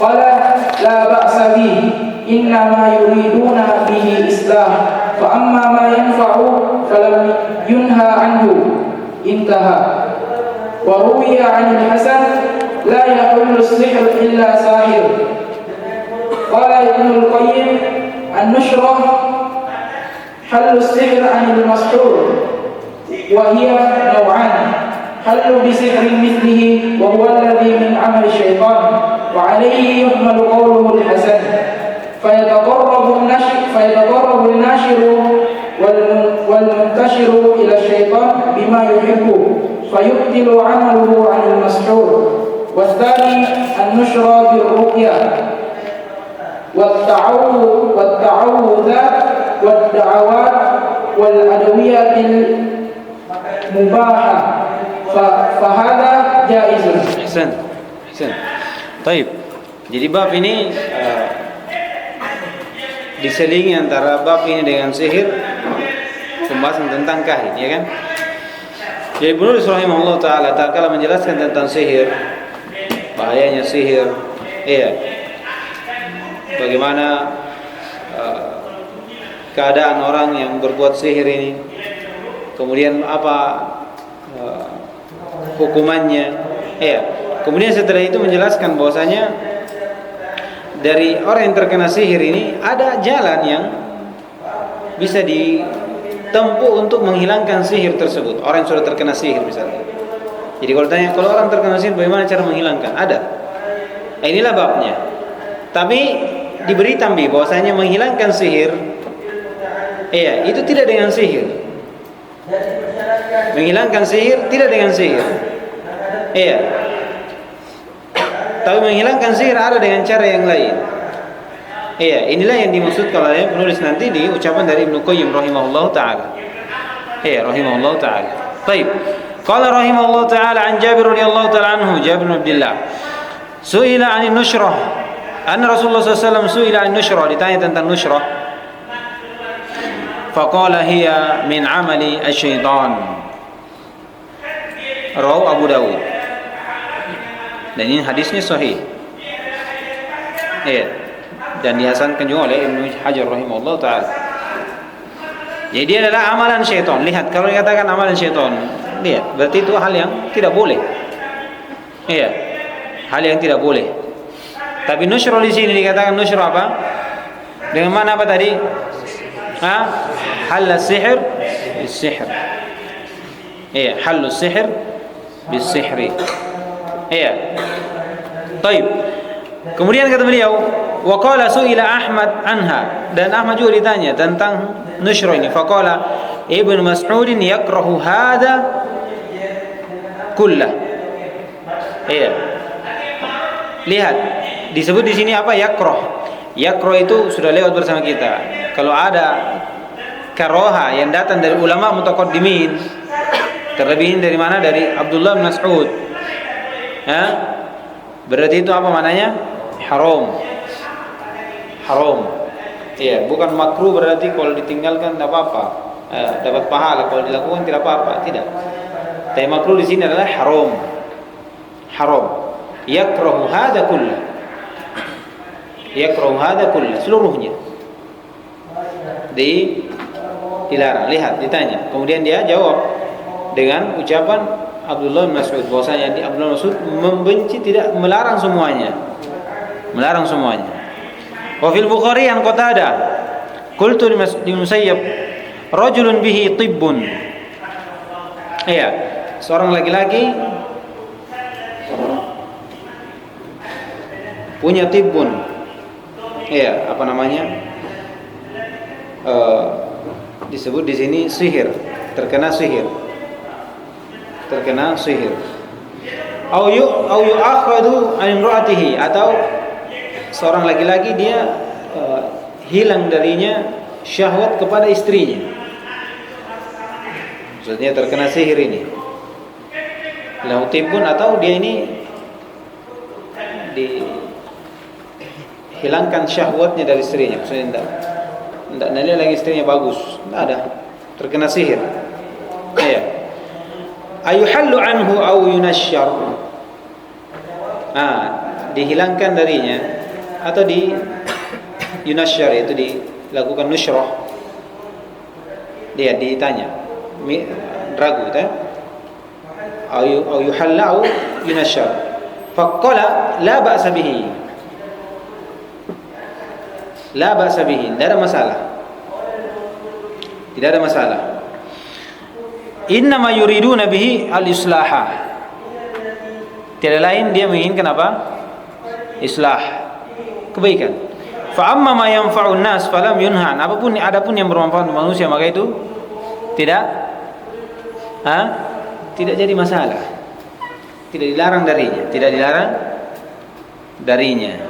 qala la ba'sa bihi innama yuriduna bihi islah fa amma ma yanfa'u falam yunha anhu intaha. Wa ruwiya 'anil Hasan la yahullu as-sihr illa sahir. Qala Ibnul Qayyim an-nushrah hallu as-sihr 'anil mashhur wa hiya naw'an حل بسحر مثله وهو الذي من عمل الشيطان وعليه يحمل قوله الحسن فيتقرب الناشر والمنتشر إلى الشيطان بما يحبه فيبطل عمله عن المسحور. والثاني النشرى بالرقية والتعوذات والدعوات والأدوية المباحة fahada jaizun. Ahsan. Taib. Jadi bab ini diselingi antara bab ini dengan sihir, pembahasan tentang kahin, ya kan? Jadi penulis rahimahullah taala tatkala menjelaskan tentang sihir, bahayanya sihir, iya. Bagaimana keadaan orang yang berbuat sihir ini, kemudian apa hukumannya. Ya. Kemudian setelah itu menjelaskan bahwasanya dari orang yang terkena sihir ini ada jalan yang bisa ditempuh untuk menghilangkan sihir tersebut. Orang yang sudah terkena sihir misalnya. Jadi kalau tanya, kalau orang terkena sihir bagaimana cara menghilangkan? Ada. Nah, inilah babnya. Tapi diberi tambih bahwasanya menghilangkan sihir, itu tidak dengan sihir. Menghilangkan sihir tidak dengan sihir. Tapi menghilangkan sihir ada dengan cara yang lain. Inilah yang dimaksudkan oleh penulis nanti di ucapan dari Ibnu Qayyim rahimahullah taala. Rahimahullah taala. Baik. Qala rahimahullah taala an Jabir radhiyallahu taala anhu, Jabir bin Abdullah. Su'ila 'anil nushrah. Anna Rasulullah sallallahu alaihi wasallam su'ila 'an nushrah, ditanya tentang nushrah. Faqala hiya min 'amali asy-syaitan. Rawahu Abu Dawud. Dan ini hadisnya sahih. Dan dihasankan juga oleh Ibnu Hajar rahimahullah taala. Jadi dia adalah amalan syaitan. Lihat, kalau dikatakan amalan syaitan, lihat, berarti itu hal yang tidak boleh. Hal yang tidak boleh. Tapi nusyrah di sini dikatakan nusyrah apa? Dengan mana apa tadi? Hal sihir bis-sihr. Hal sihir bis-sihri. Baik. Kemudian kata beliau, wa qala su'ila Ahmad anha, dan Ahmad juga ditanya tentang nusyrah ini. Faqala Ibnu Mas'ud yakrahu hadha kullah. Lihat, disebut di sini apa? Yakrah. Yakrah itu sudah lewat bersama kita. Kalau ada karoha yang datang dari ulama mutaqaddimin, terlebih dari mana? Dari Abdullah bin Mas'ud. Berarti itu apa maknanya? Haram. Bukan makruh, berarti kalau ditinggalkan tidak apa-apa, dapat pahala, kalau dilakukan tidak apa-apa, tidak. Tapi makruh di sini adalah haram. Yakrahu hadza kullah. Seluruhnya dilarang. Lihat, ditanya. Kemudian dia jawab dengan ucapan Abdullah bin Mas'ud, bahwasanya Abdullah bin Mas'ud membenci, tidak melarang semuanya. Wa fil Bukhari an Qatadah, qultu li Musayyab, rajulun bihi tibbun. Seorang laki-laki punya tibbun. Apa namanya? Disebut di sini sihir, terkena sihir. Au yu'akhadhu an imra'atihi, atau seorang laki-laki dia hilang darinya syahwat kepada istrinya. Maksudnya terkena sihir ini. Lahu tibbun, atau dia ini dihilangkan syahwatnya dari istrinya. Maksudnya tidak nilai lagi istrinya bagus, tidak ada, terkena sihir. Ayuhallu anhu au yunashshar, dihilangkan darinya atau di yunashshar, itu dilakukan nusyrah. Dia ditanya, ragu au yuhalla au yunashshar. Faqala la ba'sa bihi, tidak ada masalah. Innama yuriduna bihi al-islaha, tiada lain dia menginginkan apa? Islah, kebaikan. Fa amma ma yanfa'un nas falam yunhan, adapun yang bermanfaat untuk manusia maka itu tidak jadi masalah, tidak dilarang darinya.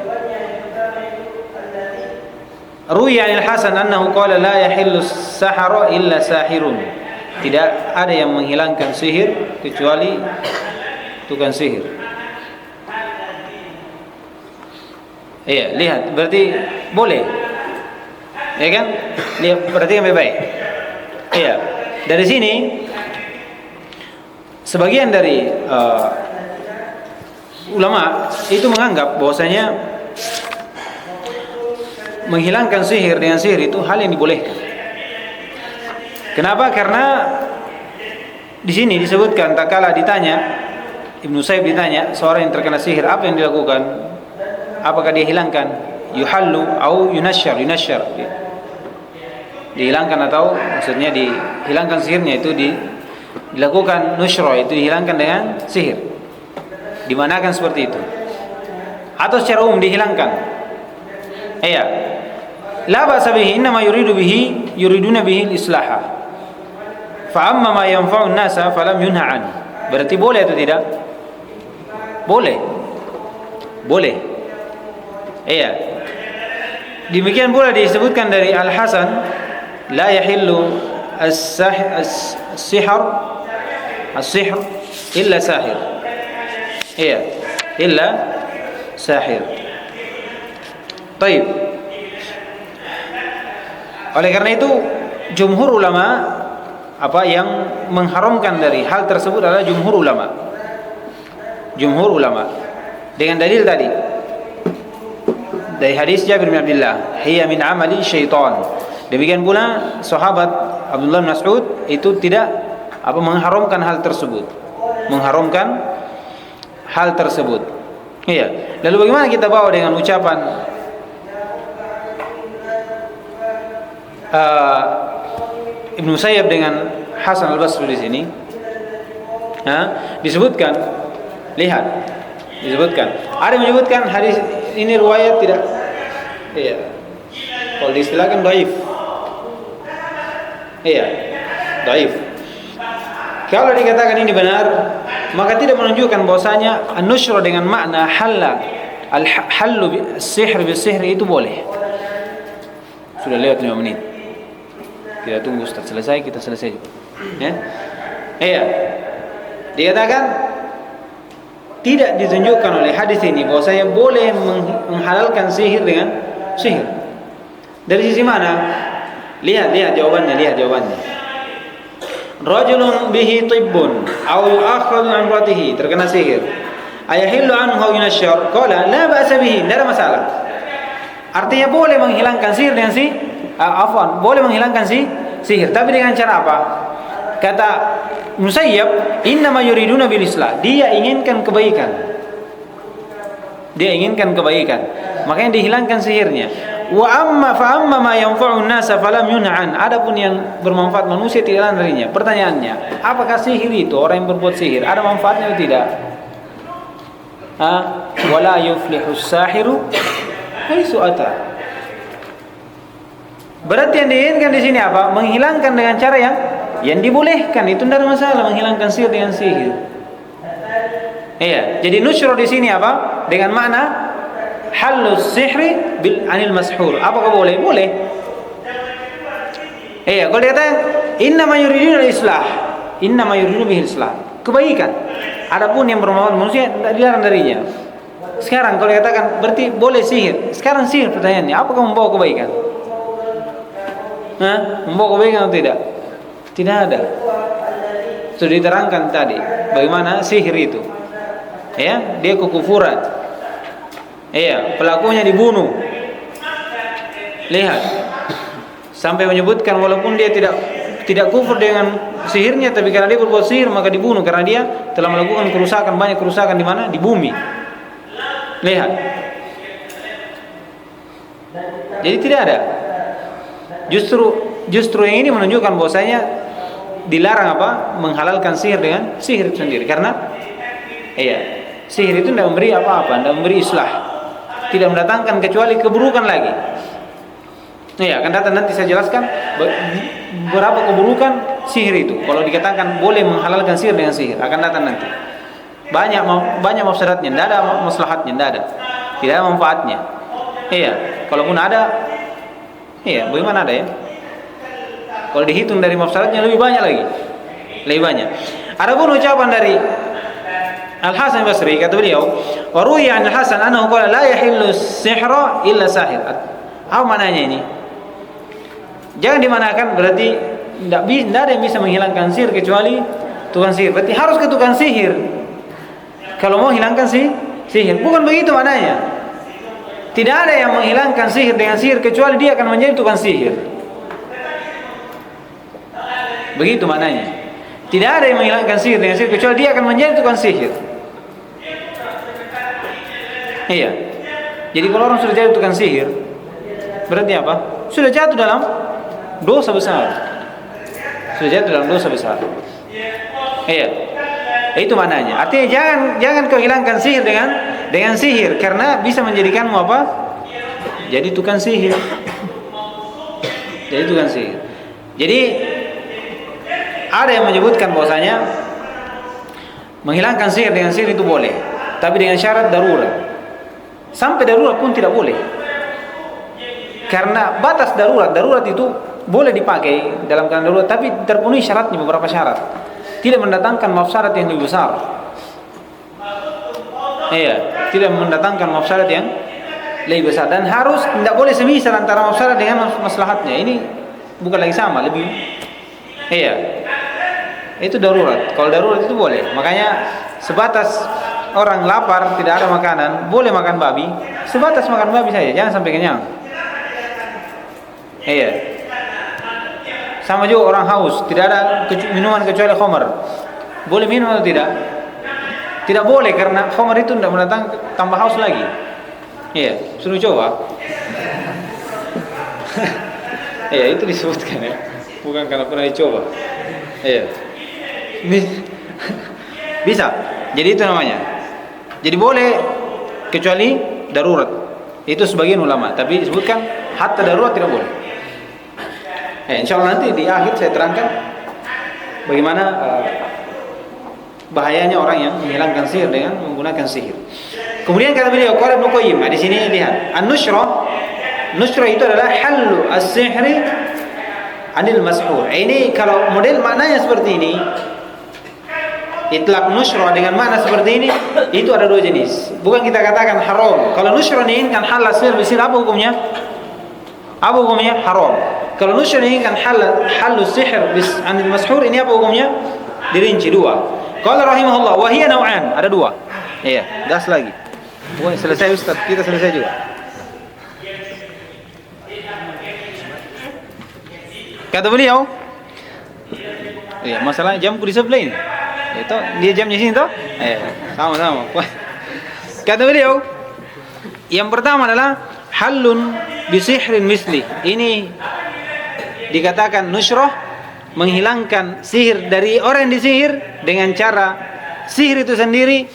Ruwiya anil Hasan annahu qala la yahillu as-sahara illa sahirun, tidak ada yang menghilangkan sihir kecuali tukang sihir. Lihat, berarti boleh. Ya kan? Lihat, perhatikan baik-baik. Dari sini sebagian dari ulama itu menganggap bahwasanya menghilangkan sihir dengan sihir itu hal yang dibolehkan. Kenapa? Karena di sini disebutkan tak kala ditanya, Ibnu Saib ditanya, seorang yang terkena sihir apa yang dilakukan? Apakah dia hilangkan? Yuhallu au yunasyar, yunasyar. Dihilangkan atau maksudnya dihilangkan sihirnya itu dilakukan nusyra, itu dihilangkan dengan sihir. Dimanakan seperti itu? Atau secara umum dihilangkan? Iya. La ba'sa bihi, innama yuriduna bihi al-islaha. Fa amma ma yanfa'u an-nasa falam yunha an. Berarti boleh atau tidak? Boleh. Boleh. Iya. Demikian pula disebutkan dari Al-Hasan, la yahillu as-sihr illa sahir. Iya, illa sahir. Baik. Oleh karena itu jumhur ulama apa yang mengharamkan dari hal tersebut adalah jumhur ulama. Jumhur ulama dengan dalil tadi dari hadis Jabir bin Abdullah, hiya min amali syaitan. Demikian pula sahabat Abdullah bin Mas'ud itu tidak mengharamkan hal tersebut. Mengharamkan hal tersebut. Iya. Lalu bagaimana kita bawa dengan ucapan Ibnu Sayyib dengan Hasan al-Basri di sini? Disebutkan, lihat, disebutkan. Ada yang menyebutkan hadis ini riwayat tidak, iya, kalau diistilahkan dhaif. Iya, dhaif. Kalau dikatakan ini benar, maka tidak menunjukkan bahwasanya an-nusyra dengan makna hallu sihr bis-sihr itu boleh. Sudah lewat 5 menit. Kita tunggu Ustaz selesai, kita selesai juga. Ya. Iya. Dikatakan tidak ditunjukkan oleh hadis ini bahwasanya boleh menghalalkan sihir dengan sihir. Dari sisi mana? Lihat jawabannya, lihat jawabannya. Rajulun bihi tibbun aw yu'akhadhu an ratihi, terkena sihir. Ayahillu anhu yunasyar? Qala la ba'sa bihi, tidak ada masalah. Artinya boleh menghilangkan sihir dengan boleh menghilangkan sihir, tapi dengan cara apa? Kata Musayyab, innama yuriduna bil islah, dia inginkan kebaikan. Dia inginkan kebaikan, makanya dihilangkan sihirnya. Wa amma ma yanfa'u an-nasa falam yun'an. Adapun yang bermanfaat manusia tidak darinya. Pertanyaannya, apakah sihir itu, orang yang berbuat sihir, ada manfaatnya atau tidak? Wala yuflihu as-sahiru haitsu ata. Berarti yang diinginkan di sini apa? Menghilangkan dengan cara yang dibolehkan. Itu tidak ada masalah menghilangkan sihir dengan sihir. Iya. Jadi nusyra di sini apa? Dengan makna halus sihri bil anil mashur. Apakah boleh? Boleh. Iya. Kalau dikatakan innama yuriduna al-islah, innama yuriduna bihil islah, kebaikan. Adapun yang bermanfaat manusia tidak dilarang darinya. Sekarang kalau dikatakan berarti boleh sihir. Sekarang sihir, pertanyaannya, apakah membawa kebaikan? Membawa kebaikan atau tidak? Tidak ada. Sudah diterangkan tadi bagaimana sihir itu. Ya, dia kekufuran. Iya, pelakunya dibunuh. Lihat. Sampai menyebutkan walaupun dia tidak kufur dengan sihirnya, tapi karena dia berbuat sihir maka dibunuh karena dia telah melakukan kerusakan, banyak kerusakan di mana? Di bumi. Lihat. Jadi tidak ada. Justru yang ini menunjukkan bahwasanya dilarang apa? Menghalalkan sihir dengan sihir itu sendiri. Karena sihir itu tidak memberi apa-apa, tidak memberi islah, tidak mendatangkan kecuali keburukan lagi. Akan datang nanti saya jelaskan berapa keburukan sihir itu. Kalau dikatakan boleh menghalalkan sihir dengan sihir, akan datang nanti. Banyak mafsadatnya, tidak ada maslahatnya, tidak ada manfaatnya. Kalaupun ada, bagaimana ada ya? Kalau dihitung dari mafsadatnya lebih banyak lagi, lebih banyak. Adapun ucapan dari Al-Hasan Basri, kata beliau, wa ruwiya 'an Al-Hasan annahu qala la yahillu as-sihra illa sahir. Apa maknanya ini? Jangan dimanakan berarti tidak ada yang bisa menghilangkan sihir kecuali tukang sihir. Berarti harus ke tukang sihir kalau mau hilangkan sihir. Bukan begitu maknanya. Tidak ada yang menghilangkan sihir dengan sihir kecuali dia akan menjadi tukang sihir. Begitu maknanya. Tidak ada yang menghilangkan sihir dengan sihir kecuali dia akan menjadi tukang sihir. Iya. Jadi kalau orang sudah jadi tukang sihir, berarti apa? Sudah jatuh dalam dosa besar. Sudah jatuh dalam dosa besar. Iya. Itu maknanya. Artinya jangan kau hilangkan sihir dengan sihir, karena bisa menjadikanmu apa? Jadi tukang sihir. Jadi tukang sihir. Jadi ada yang menyebutkan bahwasanya menghilangkan sihir dengan sihir itu boleh, tapi dengan syarat darurat. Sampai darurat pun tidak boleh. Karena batas darurat itu boleh dipakai dalam keadaan darurat, tapi terpenuhi syaratnya, beberapa syarat. Tidak mendatangkan mafsadat yang lebih besar. Iya, tidak mendatangkan mafsadat yang lebih besar, dan harus tidak boleh semisal antara mafsadat dengan maslahatnya. Ini bukan lagi sama, lebih. Iya. Itu darurat. Kalau darurat itu boleh. Makanya sebatas orang lapar tidak ada makanan, boleh makan babi. Sebatas makan babi saja, jangan sampai kenyang. Iya. Sama juga orang haus, tidak ada minuman kecuali khamar. Boleh minum atau tidak? Tidak boleh, karena khamar itu tidak mendatangkan tambah haus lagi. Iya, suruh coba. Iya, itu disebutkan ya. Bukan karena pernah dicoba. Iya. Bisa. Jadi itu namanya. Jadi boleh kecuali darurat. Itu sebagian ulama, tapi disebutkan hatta darurat tidak boleh. Insyaallah nanti di akhir saya terangkan bagaimana bahayanya orang yang menghilangkan sihir dengan menggunakan sihir. Kemudian kata beliau, qala Ibnu Qayyim, di sini lihat, an-nusyra itu adalah hallu as-sihri anil mashur. Ini kalau model maknanya seperti ini, itlaq nusyra dengan makna seperti ini, itu ada dua jenis. Bukan kita katakan haram. Kalau nusyra ini kan halal sihir, apa hukumnya? Apa hukumnya? Haram. Kalau nusyra ini kan halal sihir anil mashur, ini apa hukumnya? Dirinci dua. Qala rahimahullah, wa hiya naw'an, ada dua. Iya, das lagi. Bukan selesai Ustaz, kita selesai juga. Kata beliau, ya masalah jamku di sebelah ini. Itu dia jamnya sini toh? Sama-sama. Kata beliau, yang pertama adalah halun bisihrin misli. Ini dikatakan nusyrah, menghilangkan sihir dari orang yang disihir dengan cara sihir itu sendiri.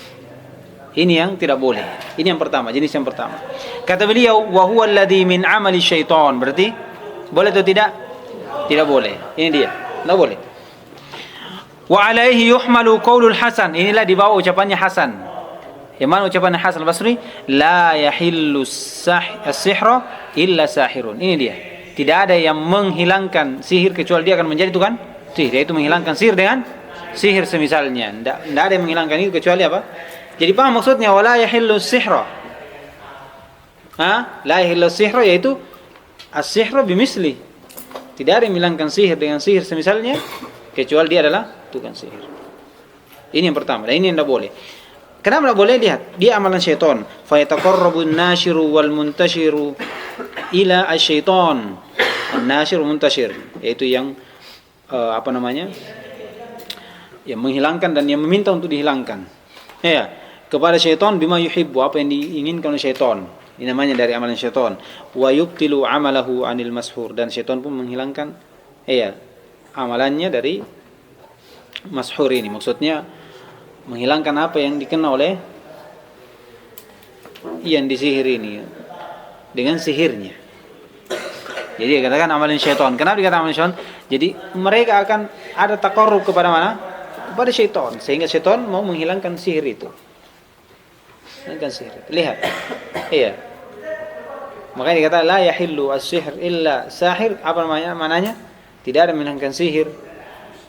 Ini yang tidak boleh. Ini yang pertama, jenis yang pertama. Kata beliau, wa huwa alladhi min amali syaitan. Berarti boleh atau tidak? Tidak boleh. Ini dia, tidak boleh. Wa alaihi yuhmalu qaulul Hasan. Inilah di bawah ucapannya Hasan. Yang mana ucapan Hasan Al-Basri? La yahillu as-sihra illa sahirun. Ini dia. Tidak ada yang menghilangkan sihir kecuali dia akan menjadi tukang sihir. Yaitu menghilangkan sihir dengan sihir semisalnya. Tidak ada yang menghilangkan itu kecuali apa? Jadi paham maksudnya wala yahillu as-sihra. La yahillu as-sihra yaitu as-sihra bimisli. Tidak ada yang menghilangkan sihir dengan sihir semisalnya kecuali dia adalah tukang sihir. Ini yang pertama, dan ini yang tidak boleh. Kenapa tidak boleh? Lihat, dia amalan syaitan. Fa yataqarrabu an-nashiru wal muntashiru ila asy-syaitan. An-nashir muntashir, yaitu yang yang menghilangkan dan yang meminta untuk dihilangkan. Ya, kepada syaitan bima yuhibbu, apa yang diinginkan oleh syaitan. Ini namanya dari amalan syaitan. Wa yubtilu amalahu anil mashur, dan syaitan pun menghilangkan amalannya dari mashur ini. Maksudnya menghilangkan apa yang dikenal oleh yang disihir ini dengan sihirnya. Jadi dikatakan amalan syaitan. Kenapa dikatakan amalan syaitan? Jadi mereka akan ada taqarrub kepada mana? Kepada syaitan, sehingga syaitan mau menghilangkan sihir itu. Menghilangkan sihir itu. Lihat. Iya. Makanya dikatakan la yahillu as-sihr illa sahir. Apa maknanya? Tidak ada menghilangkan sihir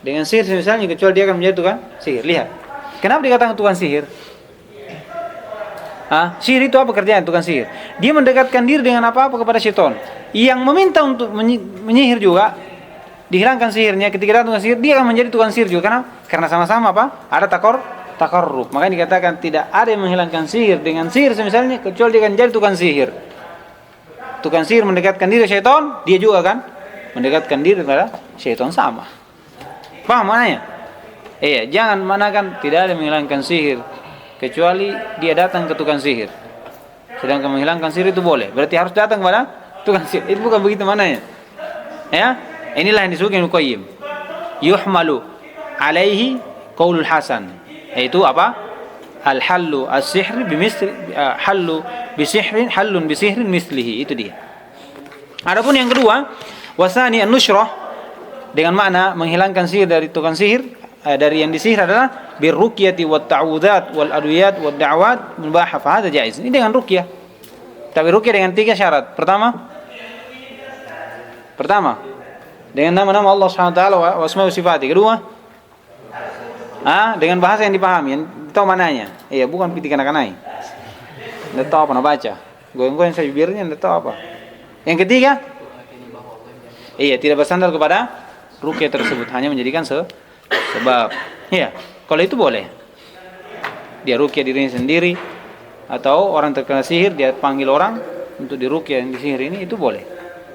dengan sihir misalnya kecuali dia akan menjadi tukang sihir. Lihat. Kenapa dikatakan tukang sihir? Sihir itu apa kerjaan tukang sihir? Dia mendekatkan diri dengan apa-apa kepada syaitan. Yang meminta untuk menyihir juga dihilangkan sihirnya. Ketika datang tukang sihir, dia akan menjadi tukang sihir juga. Karena sama-sama apa? Ada taqarrub. Makanya dikatakan tidak ada yang menghilangkan sihir dengan sihir misalnya kecuali dia akan jadi tukang sihir. Tukang sihir mendekatkan diri syaitan, dia juga kan mendekatkan diri kepada syaitan, sama. Paham maknanya? Iya, jangan manakan tidak ada menghilangkan sihir kecuali dia datang ke tukang sihir. Sedangkan menghilangkan sihir itu boleh. Berarti harus datang kepada tukang sihir. Itu bukan begitu mananya. Ya, inilah yang disebut Ibnu Qayyim. Yuhmalu alaihi qaulul hasan. Yaitu apa? Al-hallu as-sihri bimisli hallu bisihrin hallun bisihrin mislihi. Itu dia. Adapun yang kedua, wasani an-nushrah dengan makna menghilangkan sihir dari tukang sihir, dari yang disihir adalah birruqyati wat ta'awudzat wal adwiyat wad da'awat mubahah fa hadza jaiz. Ini dengan ruqyah. Tapi ruqyah dengan 3 syarat. Pertama, dengan nama-nama Allah Subhanahu wa taala wa asma wa sifati. Kedua, dengan bahasa yang dipahami, yang tahu mananya. Iya, bukan piti kanak-kanai. Enggak tahu apa nak baca. Goyang-goyang saja bibirnya enggak tahu apa. Yang ketiga, iya, tidak bersandar kepada ruqyah tersebut, hanya menjadikan sebab. Iya, kalau itu boleh. Dia ruqyah dirinya sendiri atau orang terkena sihir dia panggil orang untuk diruqyah yang disihir ini, itu boleh.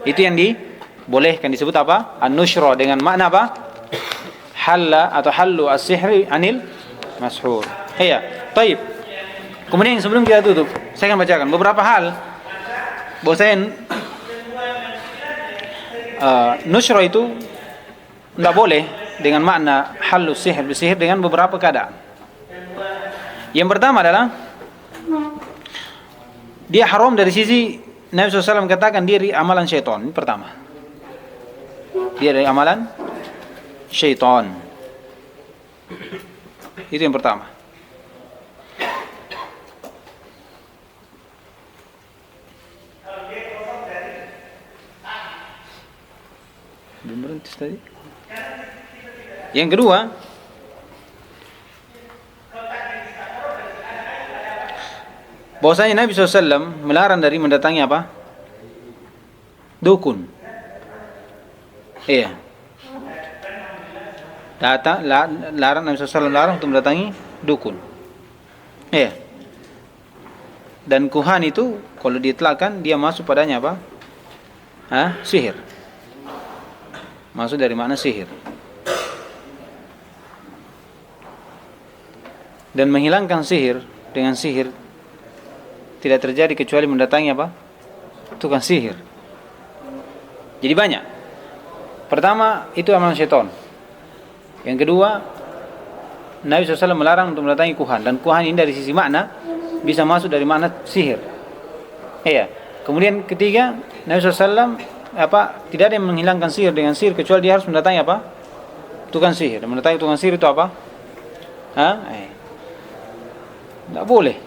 Itu yang dibolehkan, disebut apa? An-nusyra dengan makna apa? Halla atau hallu as-sihri anil mashhur. Iya, baik. Kemudian sebelum kita tutup, saya akan bacakan beberapa hal bahwasanya nusyra itu tidak boleh dengan makna halus sihir bisihir dengan beberapa keadaan. Yang pertama adalah dia haram dari sisi Nabi SAW katakan dia dari amalan syaitan. Ini pertama, dia dari amalan syaitan. Itu yang pertama. Belum berhenti tadi. Yang kedua, bahwasanya Nabi SAW melarang dari mendatangi apa? Dukun. Iya. Larang Nabi SAW larang untuk mendatangi dukun. Iya. Dan kuhan itu kalau diitlakan dia masuk padanya apa? Sihir. Masuk dari mana sihir. Dan menghilangkan sihir dengan sihir tidak terjadi kecuali mendatangi apa? Tukang sihir. Jadi banyak. Pertama, itu amalan syaitan. Yang kedua, Nabi SAW melarang untuk mendatangi kuhan. Dan kuhan ini dari sisi makna bisa masuk dari makna sihir. Iya. Kemudian ketiga, Nabi SAW tidak ada yang menghilangkan sihir dengan sihir kecuali dia harus mendatangi apa? Tukang sihir. Dan mendatangi tukang sihir itu apa? Tidak boleh.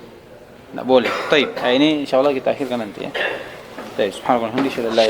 Tidak boleh. Baik. Ini insyaallah kita akhirkan nanti ya. Baik. Subhanallah. Alhamdulillah.